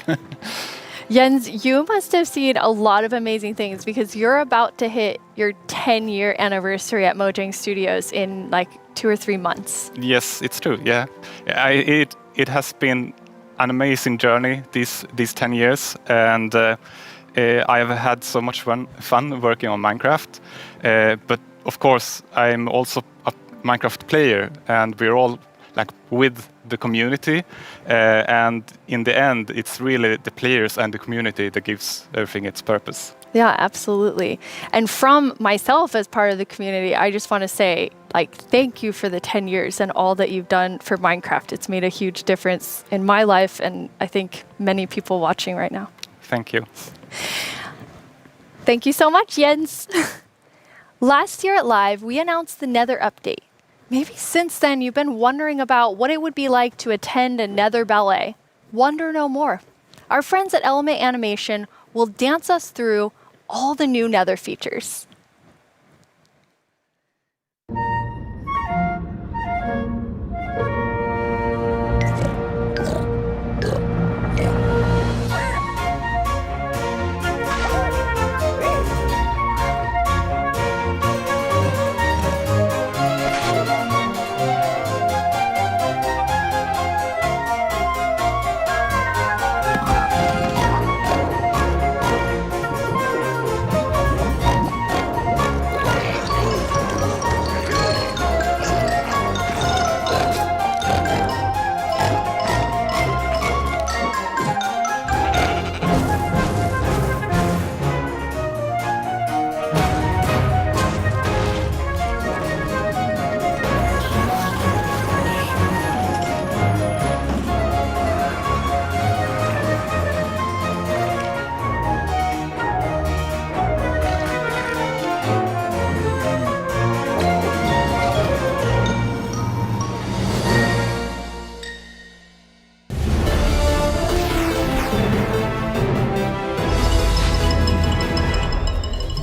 Jens, you must have seen a lot of amazing things because you're about to hit your 10-year anniversary at Mojang Studios in like 2 or 3 months. Yes, it's true. Yeah, it has been an amazing journey these 10 years, and I have had so much fun working on Minecraft. But of course, I'm also a Minecraft player, and we're all like with the community, and in the end, it's really the players and the community that gives everything its purpose. Yeah, absolutely. And from myself as part of the community, I just want to say, like, thank you for the 10 years and all that you've done for Minecraft. It's made a huge difference in my life, and I think many people watching right now. Thank you. Thank you so much, Jens. Last year at Live, we announced the Nether update. Maybe since then you've been wondering about what it would be like to attend a Nether ballet. Wonder no more. Our friends at Element Animation will dance us through all the new Nether features.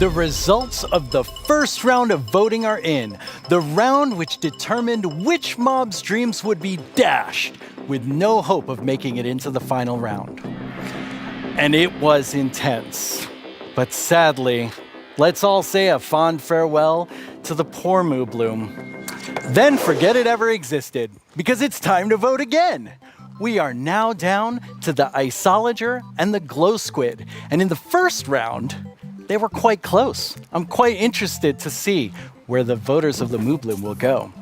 The results of the first round of voting are in. The round which determined which mob's dreams would be dashed, with no hope of making it into the final round. And it was intense. But sadly, let's all say a fond farewell to the poor Moo Bloom. Then forget it ever existed, because it's time to vote again. We are now down to the Isolager and the Glow Squid. And in the first round, they were quite close. I'm quite interested to see where the voters of the Moo Bloom will go.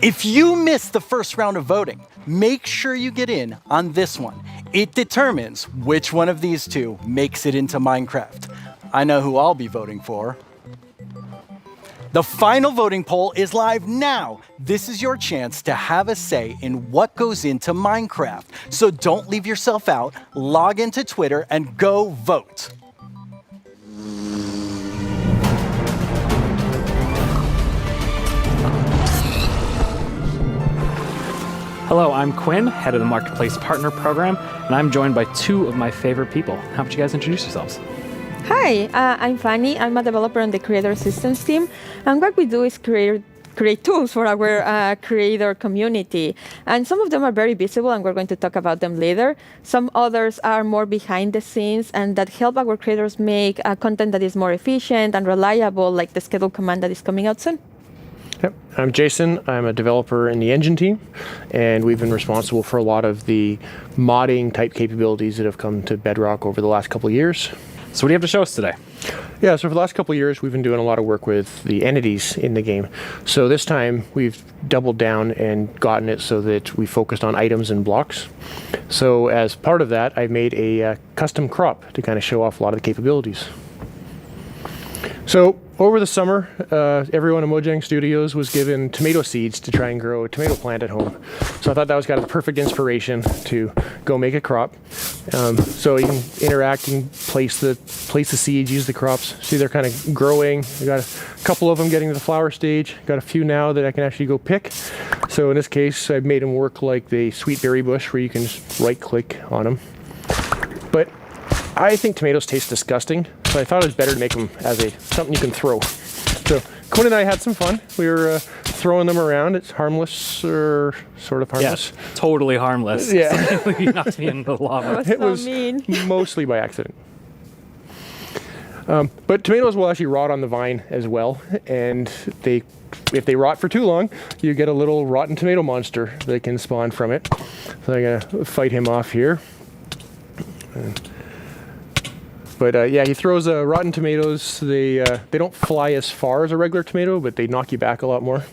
If you missed the first round of voting, make sure you get in on this one. It determines which one of these two makes it into Minecraft. I know who I'll be voting for. The final voting poll is live now. This is your chance to have a say in what goes into Minecraft. So don't leave yourself out. Log into Twitter and go vote. Hello, I'm Quinn, head of the Marketplace Partner Program, and I'm joined by two of my favorite people. How about you guys introduce yourselves? Hi, I'm Fanny. I'm a developer on the Creator Systems team, and what we do is create tools for our creator community. And some of them are very visible, and we're going to talk about them later. Some others are more behind the scenes, and that help our creators make content that is more efficient and reliable, like the schedule command that is coming out soon. Yep. I'm Jason. I'm a developer in the engine team, and we've been responsible for a lot of the modding type capabilities that have come to Bedrock over the last couple of years. So what do you have to show us today? Yeah, so for the last couple of years, we've been doing a lot of work with the entities in the game. So this time, we've doubled down and gotten it so that we focused on items and blocks. So as part of that, I made a custom crop to kind of show off a lot of the capabilities. So over the summer, everyone at Mojang Studios was given tomato seeds to try and grow a tomato plant at home. So I thought that was kind of the perfect inspiration to go make a crop. So you can interact and place the seeds, use the crops. See, they're kind of growing. I got a couple of them getting to the flower stage. Got a few now that I can actually go pick. So in this case, I've made them work like the sweet berry bush, where you can just right-click on them. But I think tomatoes taste disgusting, so I thought it was better to make them as something you can throw. So Quinn and I had some fun. We were throwing them around. It's harmless, or sort of harmless. Yeah, totally harmless. Yeah. You knocked me into the lava. It was mostly by accident. But tomatoes will actually rot on the vine as well, and if they rot for too long, you get a little rotten tomato monster that can spawn from it. So I'm gonna fight him off here. But yeah, he throws rotten tomatoes. They don't fly as far as a regular tomato, but they knock you back a lot more.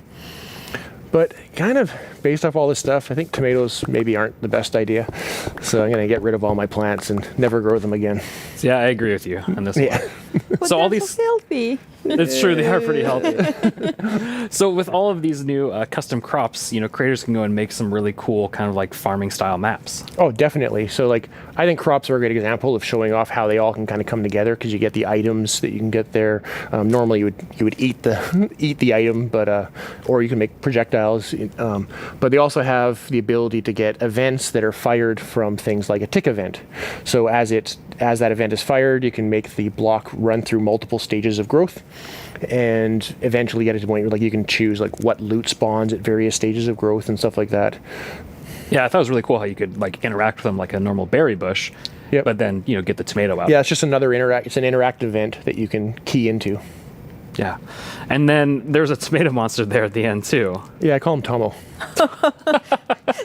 But kind of based off all this stuff, I think tomatoes maybe aren't the best idea. So I'm going to get rid of all my plants and never grow them again. So yeah, I agree with you on this one. But So all they're these so healthy. It's true, they are pretty healthy. So with all of these new custom crops, creators can go and make some really cool kind of like farming style maps. Oh, definitely. So like, I think crops are a great example of showing off how they all can kind of come together, because you get the items that you can get there. Normally you would eat the item, but or you can make projectiles. But they also have the ability to get events that are fired from things like a tick event. So as that event is fired, you can make the block run through multiple stages of growth, and eventually get to the point where like you can choose like what loot spawns at various stages of growth and stuff like that. Yeah, I thought it was really cool how you could like interact with them like a normal berry bush, but then get the tomato out. Yeah, it's just another it's an interactive event that you can key into. Yeah, and then there's a tomato monster there at the end too. Yeah, I call him Tomo.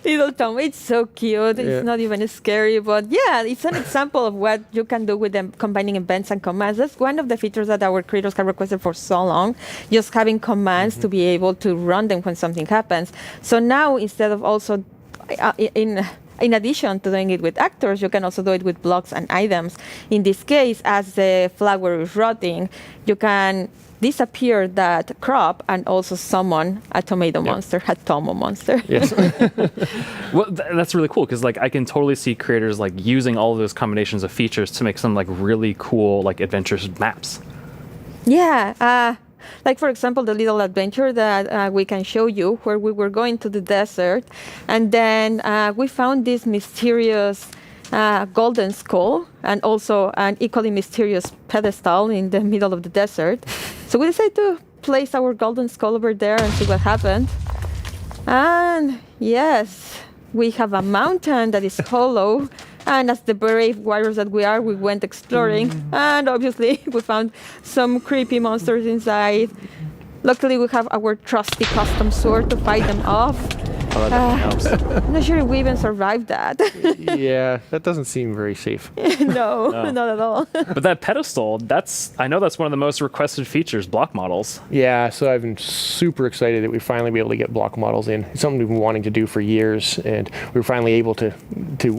Little Tomo, it's so cute. It's not even scary, but yeah, it's an example of what you can do with them combining events and commands. That's one of the features that our creators have requested for so long, just having commands to be able to run them when something happens. So now, instead of also in addition to doing it with actors, you can also do it with blocks and items. In this case, as the flower is rotting, you can disappear that crop and also summon a tomato monster, a Tomo monster. Yes. Well, that's really cool, because like I can totally see creators like using all of those combinations of features to make some like really cool like adventurous maps. Yeah. Like, for example, the little adventure that we can show you, where we were going to the desert, and then we found this mysterious a golden skull, and also an equally mysterious pedestal in the middle of the desert. So we decided to place our golden skull over there and see what happened. And yes, we have a mountain that is hollow. And as the brave warriors that we are, we went exploring. And obviously, we found some creepy monsters inside. Luckily, we have our trusty custom sword to fight them off. Oh, that helps. I'm not sure if we even survived that. Yeah, that doesn't seem very safe. No, not at all. But that pedestal, I know that's one of the most requested features, block models. Yeah, so I've been super excited that we finally be able to get block models in. It's something we've been wanting to do for years, and we were finally able to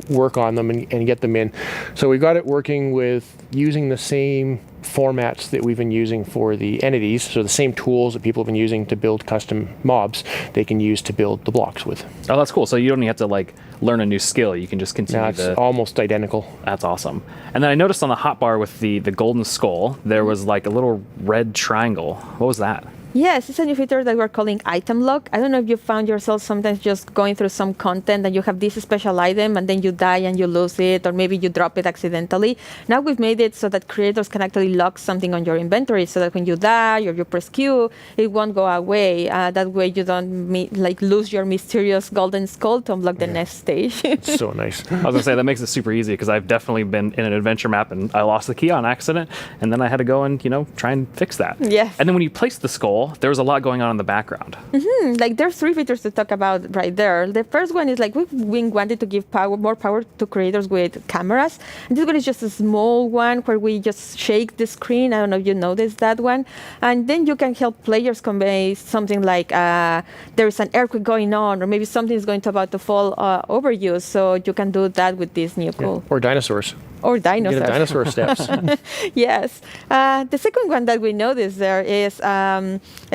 work on them and get them in. So we got it working with using the same formats that we've been using for the entities, so the same tools that people have been using to build custom mobs, they can use to build the blocks with. Oh, that's cool. So you don't even have to like learn a new skill. You can just continue. No, it's almost identical. That's awesome. And then I noticed on the hotbar with the golden skull, there was like a little red triangle. What was that? Yes, it's a new feature that we're calling item lock. I don't know if you found yourself sometimes just going through some content and you have this special item and then you die and you lose it, or maybe you drop it accidentally. Now we've made it so that creators can actually lock something on your inventory so that when you die or you press Q, it won't go away. That way you don't lose your mysterious golden skull to unlock the next stage. It's so nice. I was going to say, that makes it super easy because I've definitely been in an adventure map and I lost the key on accident and then I had to go and, try and fix that. Yes. And then when you place the skull, there was a lot going on in the background. Like there's 3 features to talk about right there. The first one is like we wanted to give more power to creators with cameras. And this one is just a small one where we just shake the screen. I don't know if you noticed that one. And then you can help players convey something like there's an earthquake going on, or maybe something is about to fall over you. So you can do that with this new tool. Or dinosaurs. Or dinosaurs. Get a dinosaur steps. Yes. The second one that we noticed there is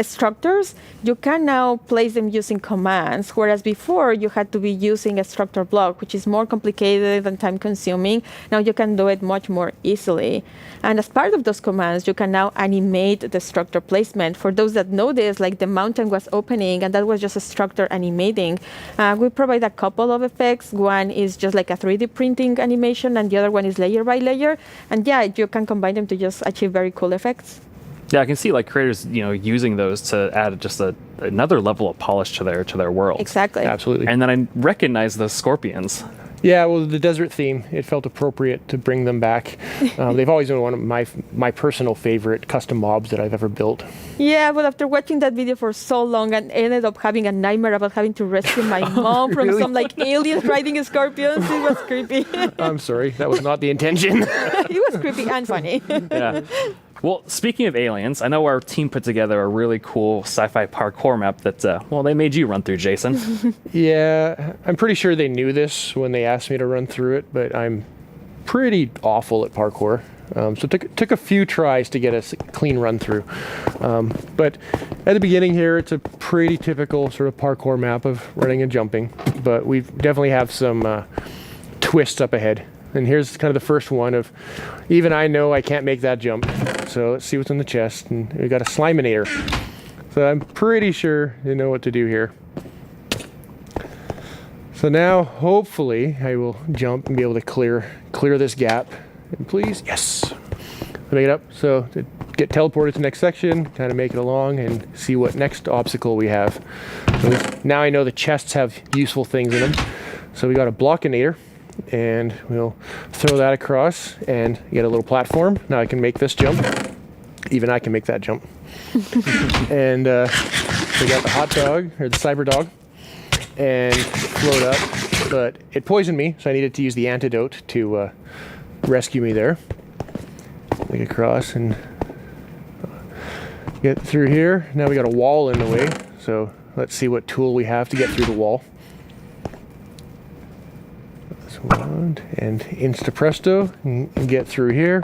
structures. You can now place them using commands, whereas before you had to be using a structure block, which is more complicated and time-consuming. Now you can do it much more easily. And as part of those commands, you can now animate the structure placement. For those that know this, like the mountain was opening, and that was just a structure animating. We provide a couple of effects. One is just like a 3D printing animation, and the other one is layer by layer. And yeah, you can combine them to just achieve very cool effects. Yeah, I can see like creators, using those to add just another level of polish to their world. Exactly. Absolutely. And then I recognize the scorpions. Yeah, well, the desert theme, it felt appropriate to bring them back. They've always been one of my personal favorite custom mobs that I've ever built. Yeah, but after watching that video for so long, and ended up having a nightmare about having to rescue my mom from Really? some aliens riding scorpions. It was creepy. I'm sorry, that was not the intention. It was creepy and funny. Yeah. Well, speaking of aliens, I know our team put together a really cool sci-fi parkour map that, they made you run through, Jason. Yeah, I'm pretty sure they knew this when they asked me to run through it, but I'm pretty awful at parkour. So it took a few tries to get a clean run through. But at the beginning here, it's a pretty typical sort of parkour map of running and jumping, but we definitely have some twists up ahead. And here's kind of the first one of, even I know I can't make that jump. So let's see what's in the chest. And we got a Sliminator. So I'm pretty sure you know what to do here. So now, hopefully, I will jump and be able to clear this gap. And please, yes. Make it up. So to get teleported to the next section, kind of make it along and see what next obstacle we have. So now I know the chests have useful things in them. So we got a Blockinator. And we'll throw that across and get a little platform. Now I can make this jump. Even I can make that jump. And we got the hot dog, or the cyber dog, and float up. But it poisoned me, so I needed to use the antidote to rescue me there. Make it across and get through here. Now we got a wall in the way, so let's see what tool we have to get through the wall. One, and insta presto, and get through here.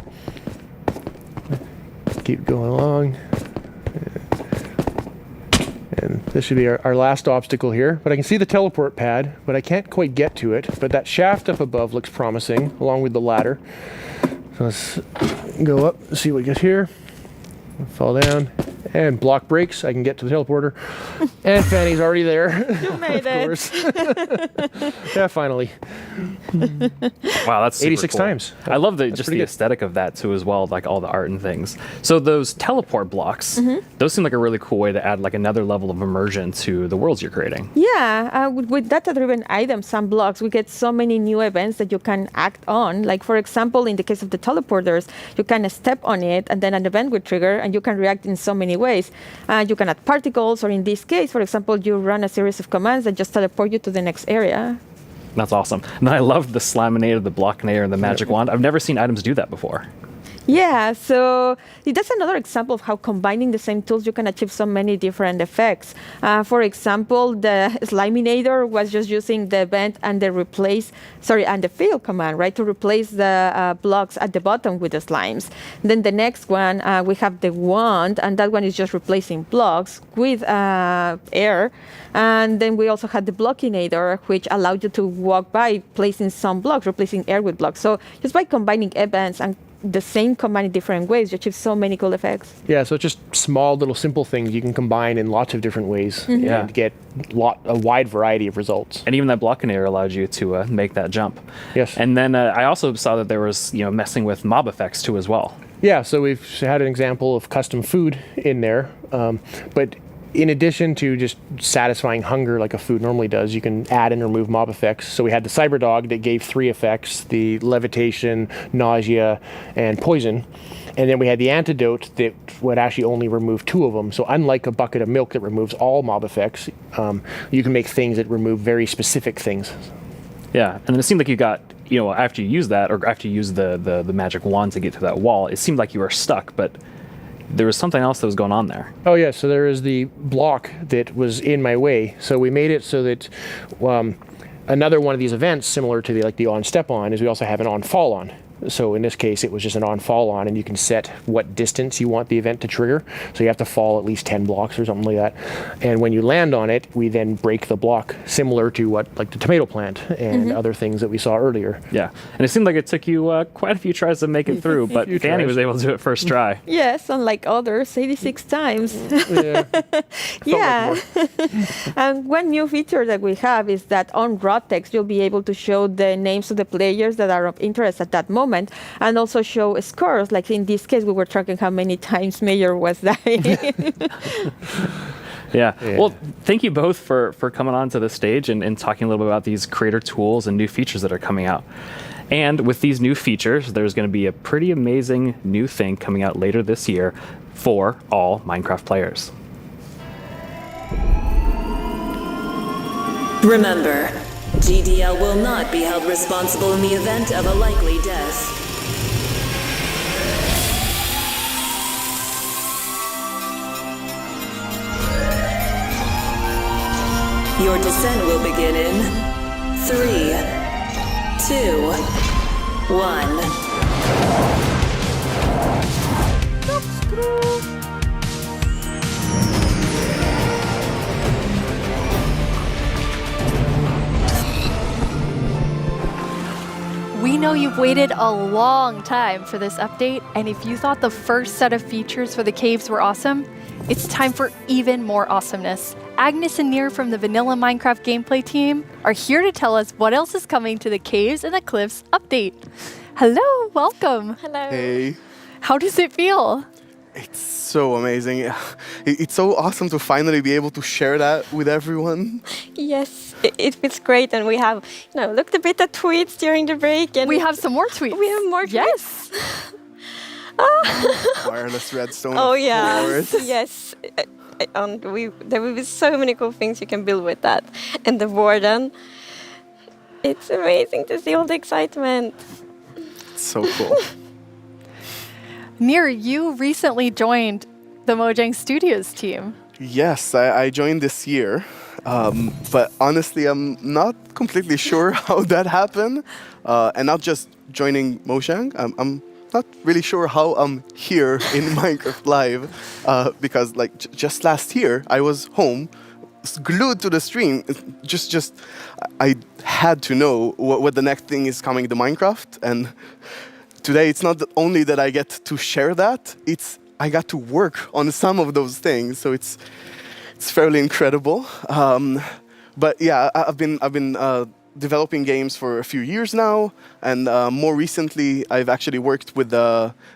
Keep going along. And this should be our last obstacle here. But I can see the teleport pad, but I can't quite get to it. But that shaft up above looks promising, along with the ladder. So let's go up, see what we get here. Fall down, And block breaks, I can get to the teleporter. And Fanny's already there. You made it. Yeah, finally. Wow, that's super 86 cool. times. I love That's just pretty the good. aesthetic of that too as well, like all the art and things. So those teleport blocks, those seem like a really cool way to add like another level of immersion to the worlds you're creating. Yeah, with data-driven items and blocks, we get so many new events that you can act on. Like, for example, in the case of the teleporters, you can step on it and then an event will trigger and you can react in so many ways. You can add particles, or in this case, for example, you run a series of commands that just teleport you to the next area. That's awesome. And I love the Slaminator, the Blockinator, and the Magic Wand. I've never seen items do that before. Yeah, so that's another example of how combining the same tools you can achieve so many different effects. For example, the Sliminator was just using the event and the fill command, right, to replace the blocks at the bottom with the slimes. Then the next one, we have the wand, and that one is just replacing blocks with air. And then we also had the Blockinator, which allowed you to walk by placing some blocks, replacing air with blocks. So just by combining events and the same command in different ways, you achieve so many cool effects. Yeah, so it's just small little simple things you can combine in lots of different ways and get a wide variety of results. And even that Blockinator allowed you to make that jump. Yes. And then I also saw that there was messing with mob effects too as well. Yeah, so we've had an example of custom food in there, but in addition to just satisfying hunger like a food normally does, you can add and remove mob effects. So we had the Cyber Dog that gave 3 effects, the levitation, nausea, and poison. And then we had the Antidote that would actually only remove 2 of them. So unlike a bucket of milk that removes all mob effects, you can make things that remove very specific things. Yeah, and then it seemed like you got, after you used that, or after you used the magic wand to get to that wall, it seemed like you were stuck, but there was something else that was going on there. Oh yeah, so there is the block that was in my way. So we made it so that another one of these events, similar to the on step on, is we also have an on fall on. So in this case, it was just an on fall on, and you can set what distance you want the event to trigger. So you have to fall at least 10 blocks or something like that. And when you land on it, we then break the block, similar to like the tomato plant and other things that we saw earlier. Yeah, and it seemed like it took you quite a few tries to make it through, but Fanny was able to do it first try. Yes, unlike others, 86 times. Yeah. And one new feature that we have is that on raw text, you'll be able to show the names of the players that are of interest at that moment, and also show scores. Like in this case, we were tracking how many times Mayor was dying. Yeah. Well, thank you both for coming on to the stage and talking a little bit about these creator tools and new features that are coming out. And with these new features, there's going to be a pretty amazing new thing coming out later this year for all Minecraft players. Remember, GDL will not be held responsible in the event of a likely death. Your descent will begin in 3, 2, 1. We know you've waited a long time for this update, and if you thought the first set of features for the caves were awesome, it's time for even more awesomeness. Agnes and Nir from the Vanilla Minecraft gameplay team are here to tell us what else is coming to the Caves and the Cliffs update. Hello, welcome. Hello. Hey. How does it feel? It's so amazing. It's so awesome to finally be able to share that with everyone. Yes, it feels great, and we have, looked a bit at tweets during the break, and we have some more tweets. We have more tweets. Yes. Wireless redstone. Oh yeah. Course. Yes. There will be so many cool things you can build with that, and the Warden. It's amazing to see all the excitement. It's so cool. Nir, you recently joined the Mojang Studios team. Yes, I joined this year, but honestly, I'm not completely sure how that happened, and not just joining Mojang. I'm not really sure how I'm here in Minecraft Live, because just last year I was home, glued to the stream. I had to know what the next thing is coming to Minecraft, and today it's not only that I get to share that, it's I got to work on some of those things, so it's fairly incredible. But yeah, I've been developing games for a few years now, and more recently, I've actually worked with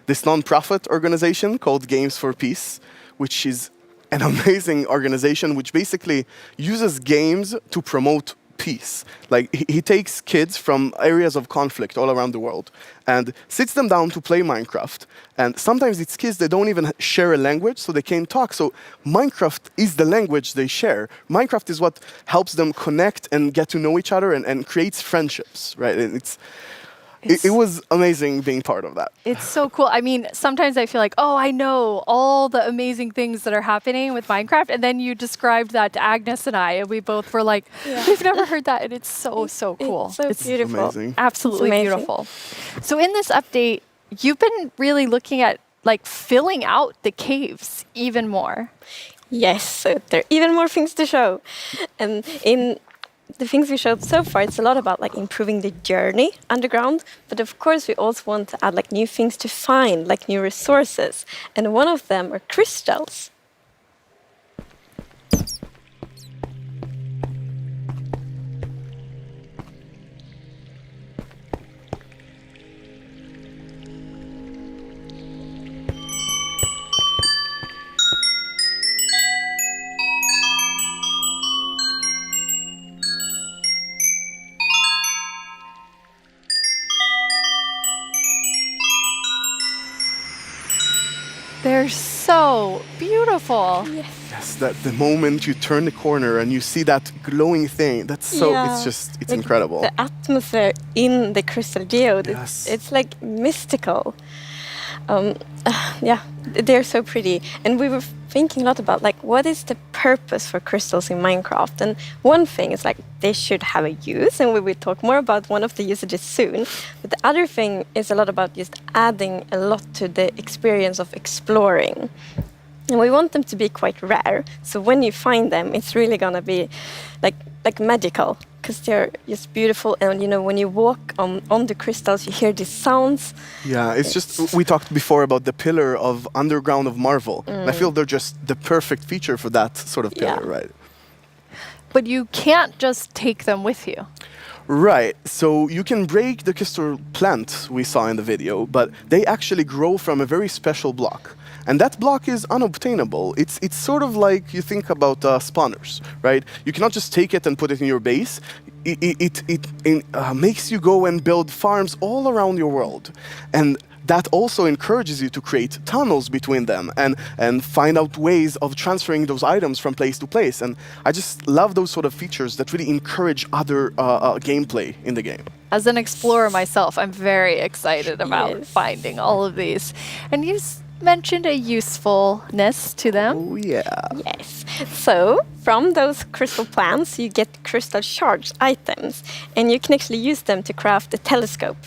this non-profit organization called Games for Peace, which is an amazing organization which basically uses games to promote peace. Like he takes kids from areas of conflict all around the world and sits them down to play Minecraft. And sometimes it's kids that don't even share a language, so they can't talk. So Minecraft is the language they share. Minecraft is what helps them connect and get to know each other and creates friendships, right? And it was amazing being part of that. It's so cool. I mean, sometimes I feel like, oh, I know all the amazing things that are happening with Minecraft. And then you described that to Agnes and I, and we both were like, we've never heard that. And it's so cool. It's beautiful. Amazing. Absolutely beautiful. So in this update, you've been really looking at like filling out the caves even more. Yes, so there are even more things to show. And in the things we showed so far, it's a lot about like improving the journey underground, but of course we also want to add like new things to find, like new resources, and one of them are crystals. They're so beautiful. Yes, that the moment you turn the corner and you see that glowing thing, it's like incredible. The atmosphere in the crystal geode, it's like mystical. They're so pretty. And we were thinking a lot about like what is the purpose for crystals in Minecraft. And one thing is like they should have a use, and we will talk more about one of the usages soon. But the other thing is a lot about just adding a lot to the experience of exploring. And we want them to be quite rare. So when you find them, it's really gonna be like magical, because they're just beautiful. And you know, when you walk on the crystals, you hear these sounds. Yeah, it's just, we talked before about the pillar of Underground of Marvel. And I feel they're just the perfect feature for that sort of pillar, right? But you can't just take them with you. Right, so you can break the crystal plant we saw in the video, but they actually grow from a very special block. And that block is unobtainable. It's sort of like you think about spawners, right? You cannot just take it and put it in your base. It makes you go and build farms all around your world. And that also encourages you to create tunnels between them and find out ways of transferring those items from place to place. And I just love those sort of features that really encourage other gameplay in the game. As an explorer myself, I'm very excited about finding all of these. And you mentioned a usefulness to them. Oh, yeah. Yes. So, from those crystal plants, you get crystal shards items, and you can actually use them to craft a telescope.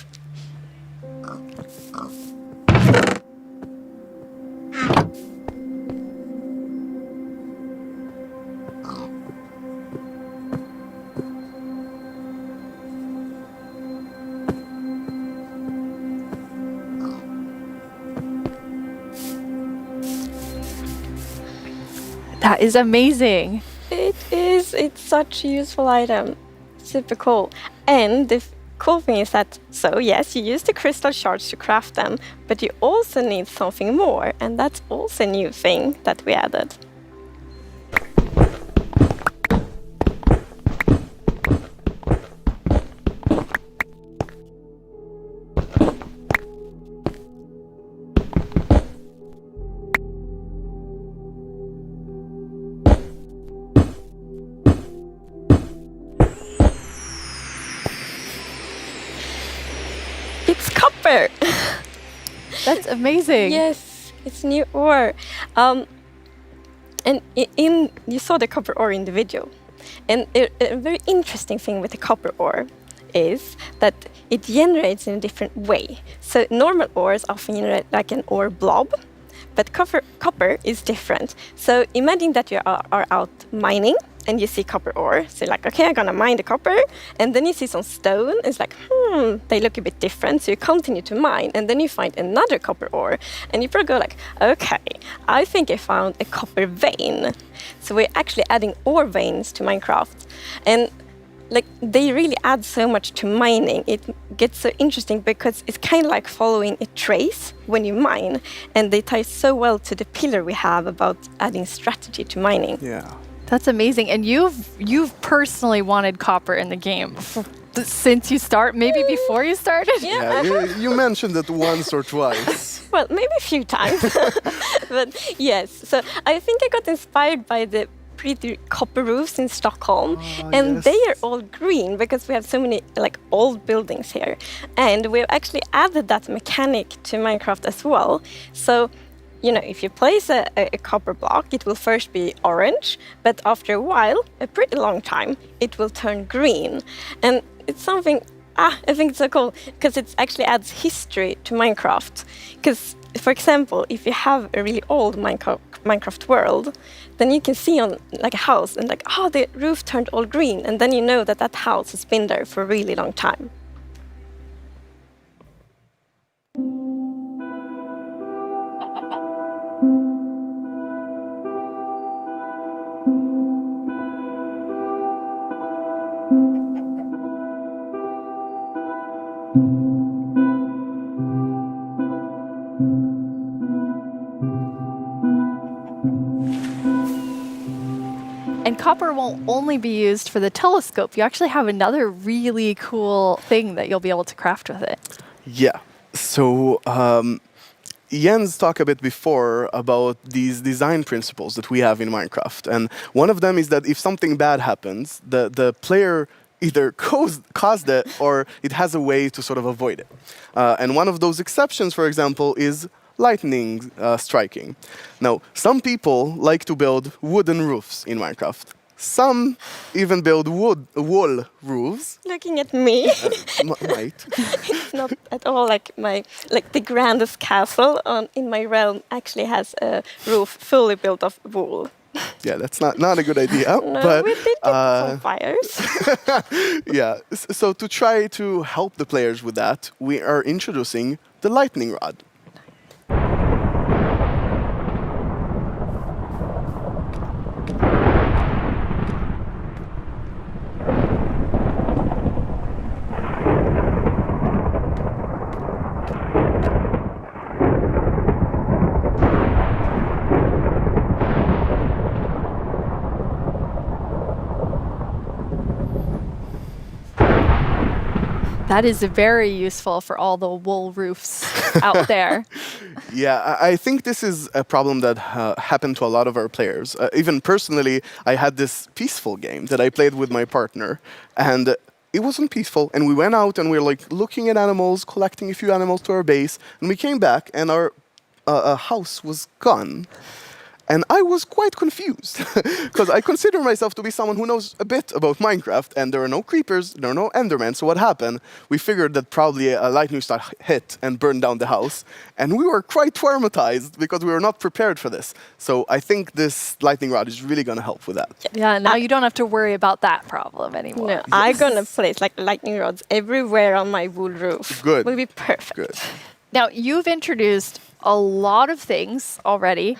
That is amazing. It is. It's such a useful item. Super cool. And the cool thing is that, so yes, you use the crystal shards to craft them, but you also need something more, and that's also a new thing that we added. That's amazing. Yes, it's new ore. And you saw the copper ore in the video. And a very interesting thing with the copper ore is that it generates in a different way. So normal ores often generate like an ore blob, but copper is different. So imagine that you are out mining and you see copper ore. So you're like, okay, I'm gonna mine the copper. And then you see some stone. It's like, they look a bit different. So you continue to mine, and then you find another copper ore. And you probably go like, okay, I think I found a copper vein. So we're actually adding ore veins to Minecraft. And like they really add so much to mining. It gets so interesting because it's kind of like following a trace when you mine, and they tie so well to the pillar we have about adding strategy to mining. Yeah, that's amazing. And you've personally wanted copper in the game since you maybe before you started. Yeah, you mentioned it once or twice. Well, maybe a few times, but yes. So I think I got inspired by the pretty copper roofs in Stockholm, and they are all green because we have so many like old buildings here, and we've actually added that mechanic to Minecraft as well. So you know, if you place a copper block, it will first be orange, but after a while, a pretty long time, it will turn green. And it's something I think it's so cool because it actually adds history to Minecraft. Because for example, if you have a really old Minecraft world, then you can see on like a house and like, oh, the roof turned all green, and then you know that that house has been there for a really long time. And copper won't only be used for the telescope. You actually have another really cool thing that you'll be able to craft with it. Yeah. So Jens talked a bit before about these design principles that we have in Minecraft. And one of them is that if something bad happens, the player either caused it or it has a way to sort of avoid it. And one of those exceptions, for example, is lightning striking. Now, some people like to build wooden roofs in Minecraft. Some even build wall roofs. Looking at me, Right. It's not at all like the grandest castle in my realm actually has a roof fully built of wool. Yeah, that's not a good idea. No, but we did get some fires. yeah. So to try to help the players with that, we are introducing the lightning rod. That is very useful for all the wool roofs out there. Yeah, I think this is a problem that happened to a lot of our players. Even personally, I had this peaceful game that I played with my partner, and it wasn't peaceful. And we went out and we were like looking at animals, collecting a few animals to our base, and we came back and our house was gone. And I was quite confused because I consider myself to be someone who knows a bit about Minecraft, and there are no creepers, there are no endermen. So what happened? We figured that probably a lightning strike hit and burned down the house, and we were quite traumatized because we were not prepared for this. So I think this lightning rod is really going to help with that. Yeah, now you don't have to worry about that problem anymore. No, I'm gonna place like lightning rods everywhere on my wool roof. Good. Will be perfect. Good. Now, you've introduced a lot of things already,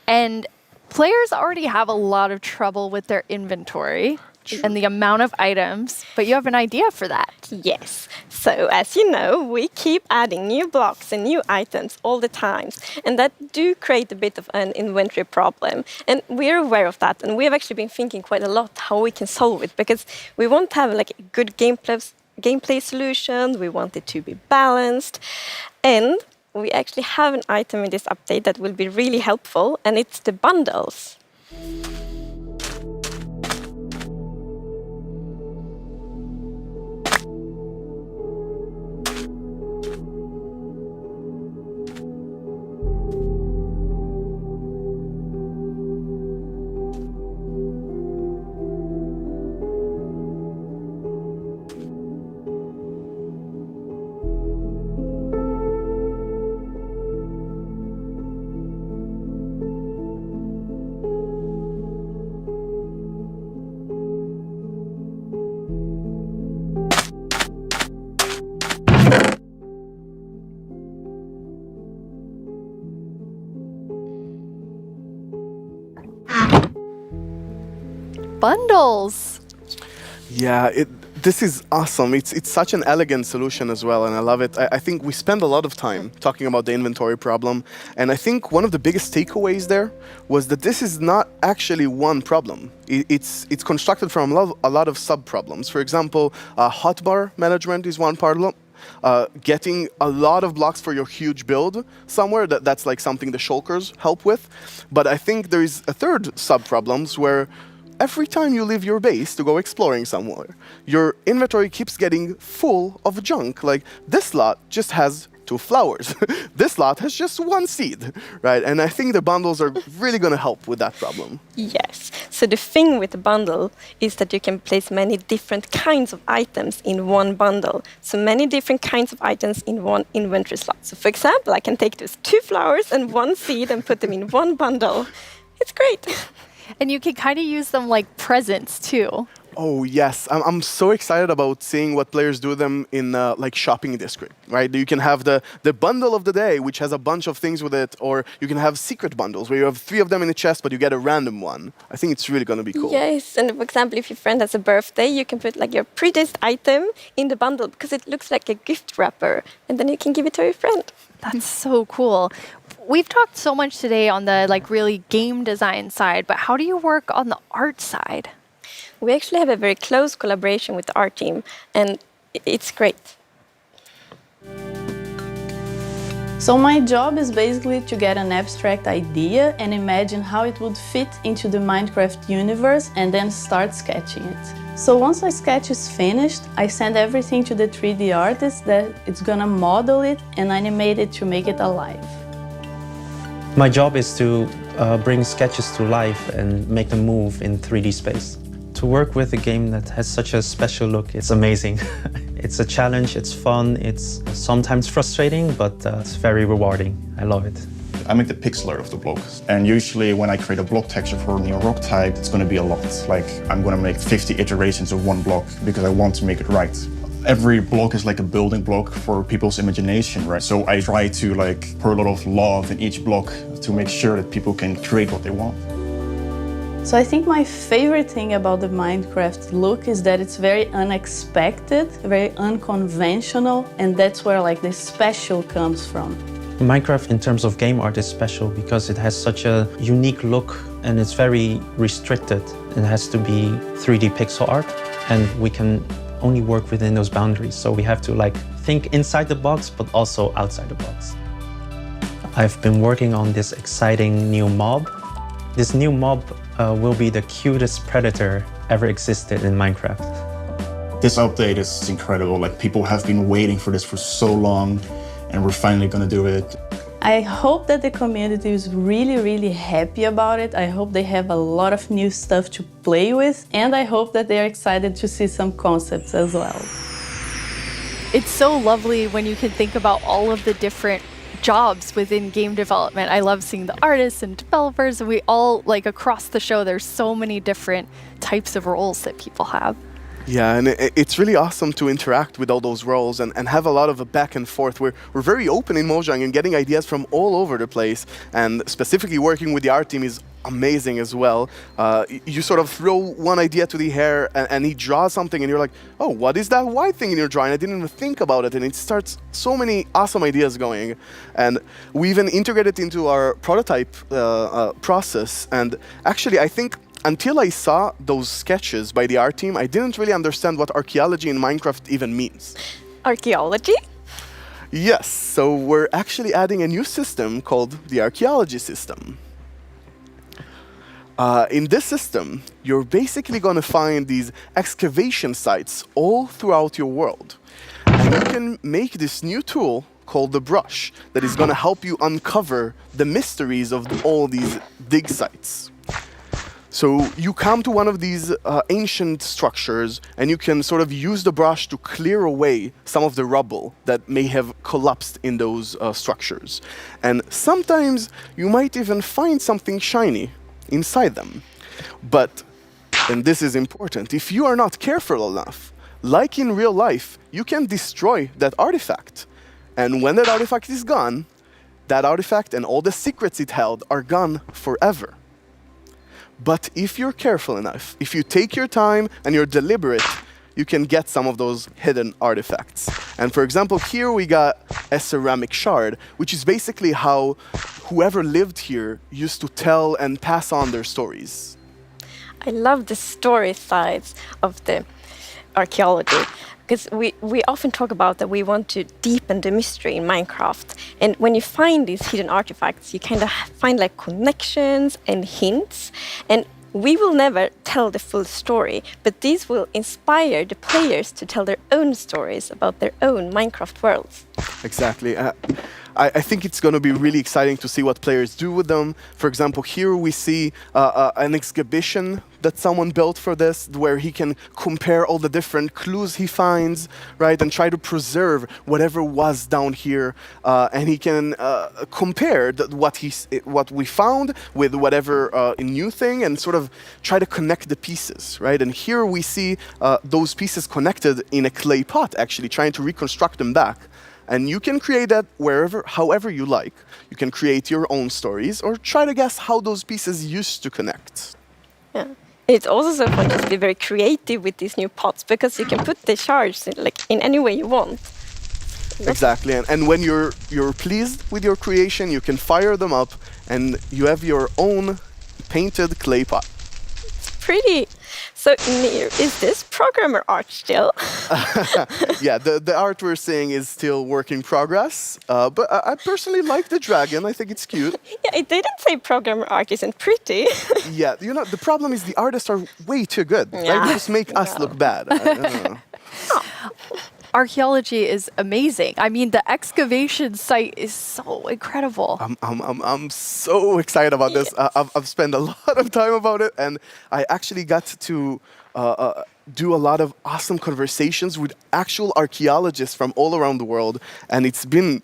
and players already have a lot of trouble with their inventory and the amount of items, but you have an idea for that. Yes. So, as you know, we keep adding new blocks and new items all the time, and that do create a bit of an inventory problem. And we're aware of that, and we have actually been thinking quite a lot how we can solve it, because we want to have like a good gameplay solution, we want it to be balanced, and we actually have an item in this update that will be really helpful, and it's the bundles. bundles. Yeah, this is awesome. It's such an elegant solution as well, and I love it. I think we spend a lot of time talking about the inventory problem, and I think one of the biggest takeaways there was that this is not actually one problem. It's constructed from a lot of sub-problems. For example, hotbar management is one problem. Getting a lot of blocks for your huge build somewhere, that's like something the shulkers help with. But I think there is a third sub-problems where every time you leave your base to go exploring somewhere, your inventory keeps getting full of junk. Like, this lot just has 2 flowers. This lot has just 1 seed, right? And I think the bundles are really going to help with that problem. Yes. So the thing with the bundle is that you can place many different kinds of items in one bundle. So many different kinds of items in one inventory slot. So for example, I can take those 2 flowers and 1 seed and put them in one bundle. It's great. And you can kind of use them like presents too. Oh yes, I'm so excited about seeing what players do them in like shopping district, right? You can have the bundle of the day, which has a bunch of things with it, or you can have secret bundles where you have 3 of them in a chest, but you get a random one. I think it's really going to be cool. Yes, and for example, if your friend has a birthday, you can put like your prettiest item in the bundle because it looks like a gift wrapper, and then you can give it to your friend. That's so cool. We've talked so much today on the like really game design side, but how do you work on the art side? We actually have a very close collaboration with the art team, and it's great. So my job is basically to get an abstract idea and imagine how it would fit into the Minecraft universe and then start sketching it. So once the sketch is finished, I send everything to the 3D artist that it's gonna model it and animate it to make it alive. My job is to bring sketches to life and make them move in 3D space. To work with a game that has such a special look, it's amazing. It's a challenge, it's fun, it's sometimes frustrating, but it's very rewarding. I love it. I make the pixel art of the block, and usually when I create a block texture for a new rock type, it's going to be a lot. Like, I'm going to make 50 iterations of one block because I want to make it right. Every block is like a building block for people's imagination, right? So I try to like pour a lot of love in each block to make sure that people can create what they want. So I think my favorite thing about the Minecraft look is that it's very unexpected, very unconventional, and that's where like the special comes from. Minecraft in terms of game art is special because it has such a unique look and it's very restricted. It has to be 3D pixel art and we can only work within those boundaries. So we have to like think inside the box but also outside the box. I've been working on this exciting new mob. This new mob will be the cutest predator ever existed in Minecraft. This update is incredible. Like, people have been waiting for this for so long, and we're finally gonna do it. I hope that the community is really, really happy about it. I hope they have a lot of new stuff to play with, and I hope that they're excited to see some concepts as well. It's so lovely when you can think about all of the different jobs within game development. I love seeing the artists and developers, and we all, like across the show, there's so many different types of roles that people have. Yeah, and it's really awesome to interact with all those roles and have a lot of a back and forth. We're very open in Mojang and getting ideas from all over the place, and specifically working with the art team is amazing as well. You sort of throw one idea to the air and he draws something and you're like, oh, what is that white thing in your drawing? I didn't even think about it, and it starts so many awesome ideas going. And we even integrate it into our prototype process, and actually I think until I saw those sketches by the art team, I didn't really understand what archaeology in Minecraft even means. Archaeology? Yes, so we're actually adding a new system called the Archeology System. In this system, you're basically going to find these excavation sites all throughout your world. And you can make this new tool called the brush that is going to help you uncover the mysteries of all these dig sites. So you come to one of these ancient structures and you can sort of use the brush to clear away some of the rubble that may have collapsed in those structures. And sometimes you might even find something shiny inside them. But, and this is important, if you are not careful enough, like in real life, you can destroy that artifact. And when that artifact is gone, that artifact and all the secrets it held are gone forever. But if you're careful enough, if you take your time and you're deliberate, you can get some of those hidden artifacts. And for example, here we got a ceramic shard, which is basically how whoever lived here used to tell and pass on their stories. I love the story sides of the archaeology, because we often talk about that we want to deepen the mystery in Minecraft. And when you find these hidden artifacts, you kind of find like connections and hints. And we will never tell the full story, but these will inspire the players to tell their own stories about their own Minecraft worlds. Exactly. I think it's going to be really exciting to see what players do with them. For example, here we see an exhibition that someone built for this, where he can compare all the different clues he finds, right, and try to preserve whatever was down here, and he can compare what we found with whatever new thing, and sort of try to connect the pieces, right? And here we see those pieces connected in a clay pot, actually trying to reconstruct them back. And you can create that however you like. You can create your own stories or try to guess how those pieces used to connect. Yeah. It's also so fun to be very creative with these new pots, because you can put the shards in any way you want. Exactly. And when you're pleased with your creation, you can fire them up and you have your own painted clay pot. Pretty. So, Nir, is this programmer art still? Yeah, the art we're seeing is still work in progress, but I personally like the dragon. I think it's cute. Yeah, it didn't say programmer art isn't pretty. Yeah, you know, the problem is the artists are way too good. Yeah. Right? They just make us look bad. I don't know. Archaeology is amazing. I mean, the excavation site is so incredible. I'm so excited about this. I've spent a lot of time about it, and I actually got to do a lot of awesome conversations with actual archaeologists from all around the world, and it's been,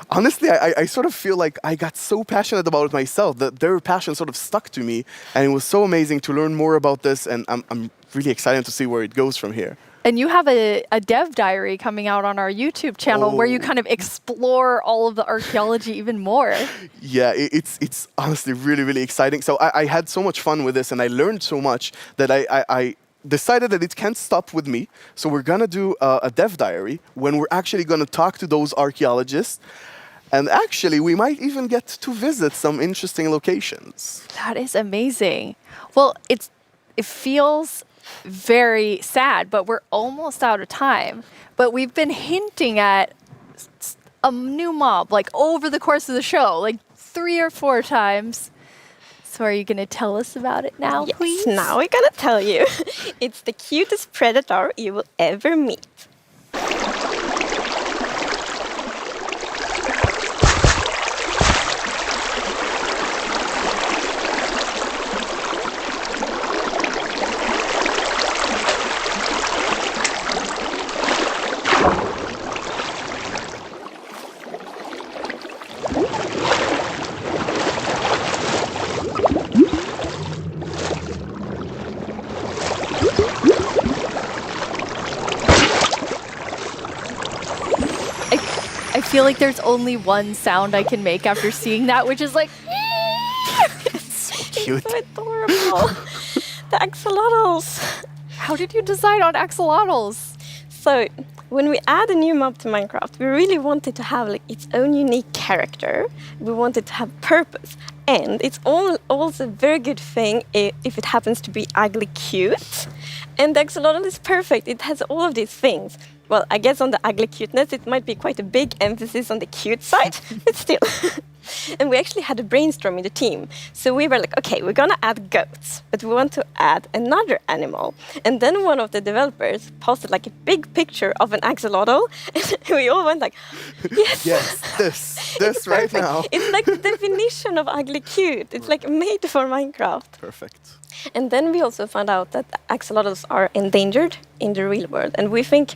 honestly, I sort of feel like I got so passionate about it myself that their passion sort of stuck to me, and it was so amazing to learn more about this, and I'm really excited to see where it goes from here. And you have a dev diary coming out on our YouTube channel where you kind of explore all of the archaeology even more. Yeah, it's honestly really, really exciting. So I had so much fun with this, and I learned so much that I decided that it can't stop with me. So we're going to do a dev diary when we're actually going to talk to those archaeologists. And actually, we might even get to visit some interesting locations. That is amazing. Well, it feels very sad, but we're almost out of time. But we've been hinting at a new mob, like over the course of the show, like 3 or 4 times. So are you going to tell us about it now, yes, please? Now we're going to tell you. It's the cutest predator you will ever meet. I feel like there's only one sound I can make after seeing that, which is like... So cute. It's so adorable. The axolotls. How did you decide on axolotls? So, when we add a new mob to Minecraft, we really wanted to have like its own unique character. We wanted to have purpose. And it's also a very good thing if it happens to be ugly cute. And the axolotl is perfect. It has all of these things. Well, I guess on the ugly cuteness, it might be quite a big emphasis on the cute side, but still. And we actually had a brainstorm in the team. So we were like, okay, we're going to add goats, but we want to add another animal. And then one of the developers posted like a big picture of an axolotl. And we all went like, yes. Yes, this right now. It's like the definition of ugly cute. It's like made for Minecraft. Perfect. And then we also found out that axolotls are endangered in the real world. And we think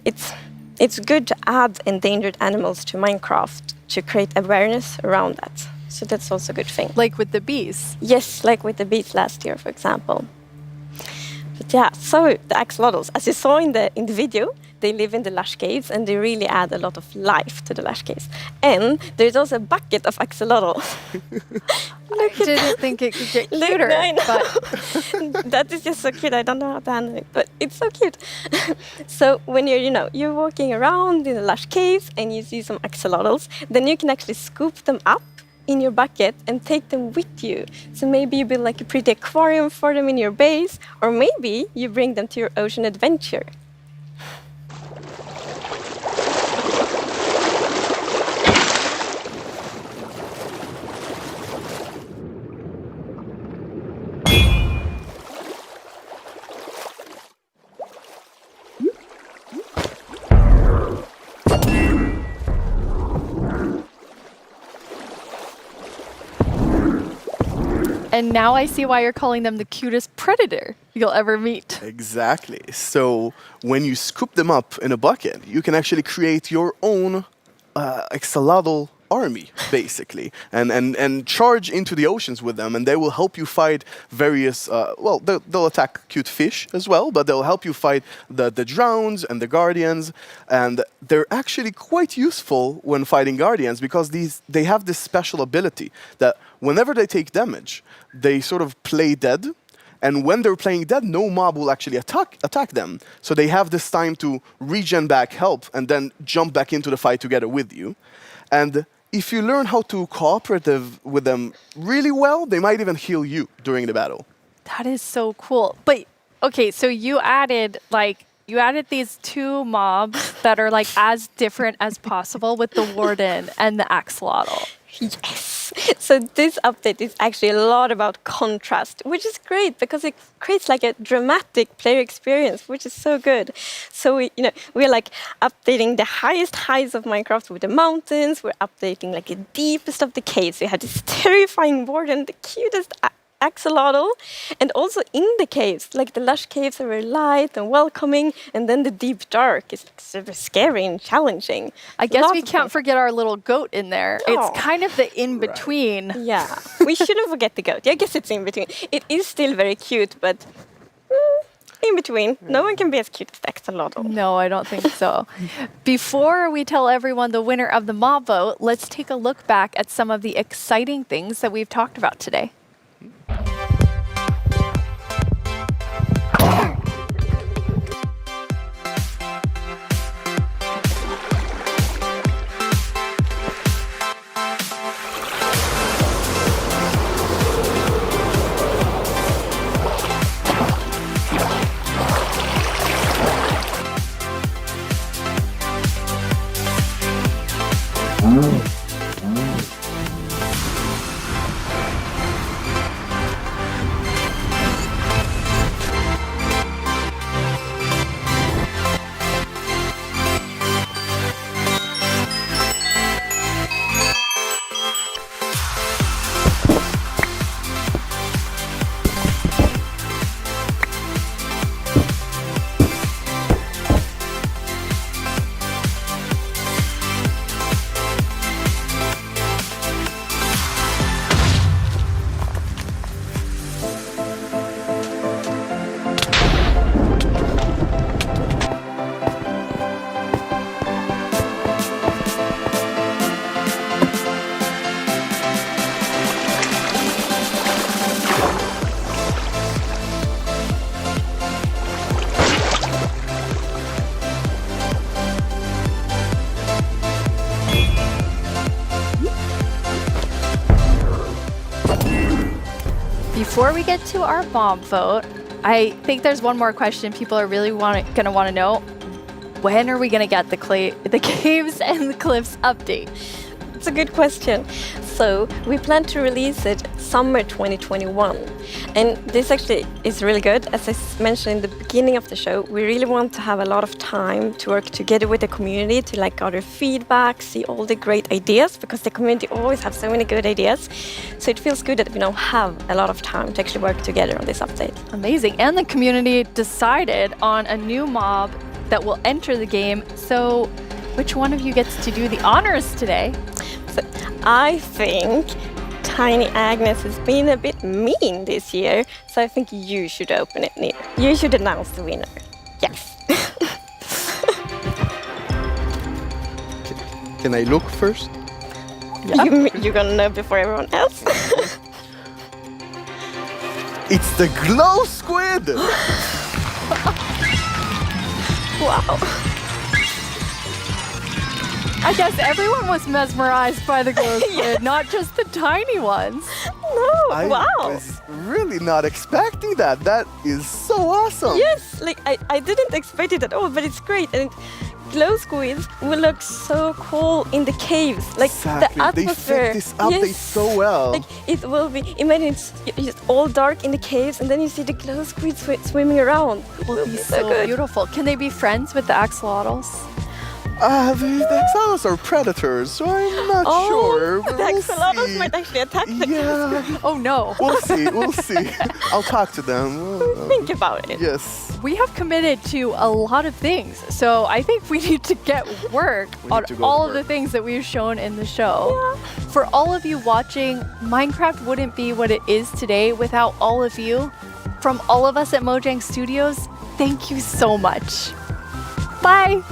it's good to add endangered animals to Minecraft to create awareness around that. So that's also a good thing. Like with the bees? Yes, like with the bees last year, for example. But yeah, so the axolotls, as you saw in the video, they live in the Lush Caves and they really add a lot of life to the Lush Caves. And there's also a bucket of axolotl. I didn't think it could get cuter, but that is just so cute. I don't know how to handle it, but it's so cute. So when you're walking around in the Lush Caves and you see some axolotls, then you can actually scoop them up in your bucket and take them with you. So maybe you build like a pretty aquarium for them in your base, or maybe you bring them to your ocean adventure. And now I see why you're calling them the cutest predator you'll ever meet. Exactly. So when you scoop them up in a bucket, you can actually create your own axolotl army, basically, and charge into the oceans with them, and they will help you fight various, they'll attack cute fish as well, but they'll help you fight the drowns and the guardians, and they're actually quite useful when fighting guardians because they have this special ability that whenever they take damage, they sort of play dead. And when they're playing dead, no mob will actually attack them. So they have this time to regen back help and then jump back into the fight together with you. And if you learn how to cooperate with them really well, they might even heal you during the battle. That is so cool. But okay, so you added these two mobs that are like as different as possible with the Warden and the Axolotl. Yes. So this update is actually a lot about contrast, which is great because it creates like a dramatic player experience, which is so good. So we're like updating the highest heights of Minecraft with the mountains. We're updating like the deepest of the caves. We have this terrifying Warden, the cutest axolotl, and also in the caves, like the Lush Caves are very light and welcoming, and then the deep dark is like super scary and challenging. I guess we can't forget our little goat in there. Oh. It's kind of the in-between. Right. Yeah, we shouldn't forget the goat. I guess it's in between. It is still very cute, but in between. No one can be as cute as the axolotl. No, I don't think so. Before we tell everyone the winner of the mob vote, let's take a look back at some of the exciting things that we've talked about today. Before we get to our mob vote, I think there's one more question people are really going to want to know. When are we going to get the caves and the cliffs update? It's a good question. So we plan to release it summer 2021. And this actually is really good. As I mentioned in the beginning of the show, we really want to have a lot of time to work together with the community to like gather feedback, see all the great ideas, because the community always have so many good ideas. So it feels good that we now have a lot of time to actually work together on this update. Amazing. And the community decided on a new mob that will enter the game. So which one of you gets to do the honors today? So I think tiny Agnes has been a bit mean this year, so I think you should open it, Neil. You should announce the winner. Yes. Can I look first? You're gonna know before everyone else. It's the glow squid! Wow. I guess everyone was mesmerized by the glow squid, not just the tiny ones. No, I was really not expecting that. That is so awesome. Yes, like I didn't expect it at all, but it's great. And glow squids will look so cool in the caves. Like Exactly. the atmosphere. They fit this update so well. Like it will be, imagine it's just all dark in the caves and then you see the glow squids swimming around. It will be so good. Beautiful. Can they be friends with the axolotls? The axolotls are predators, so I'm not sure. The axolotls might actually attack the glow squid. Oh no. We'll see. I'll talk to them. Think about it. Yes. We have committed to a lot of things, so I think we need to get work on all of the things that we've shown in the show. Yeah. For all of you watching, Minecraft wouldn't be what it is today without all of you. From all of us at Mojang Studios, thank you so much. Bye!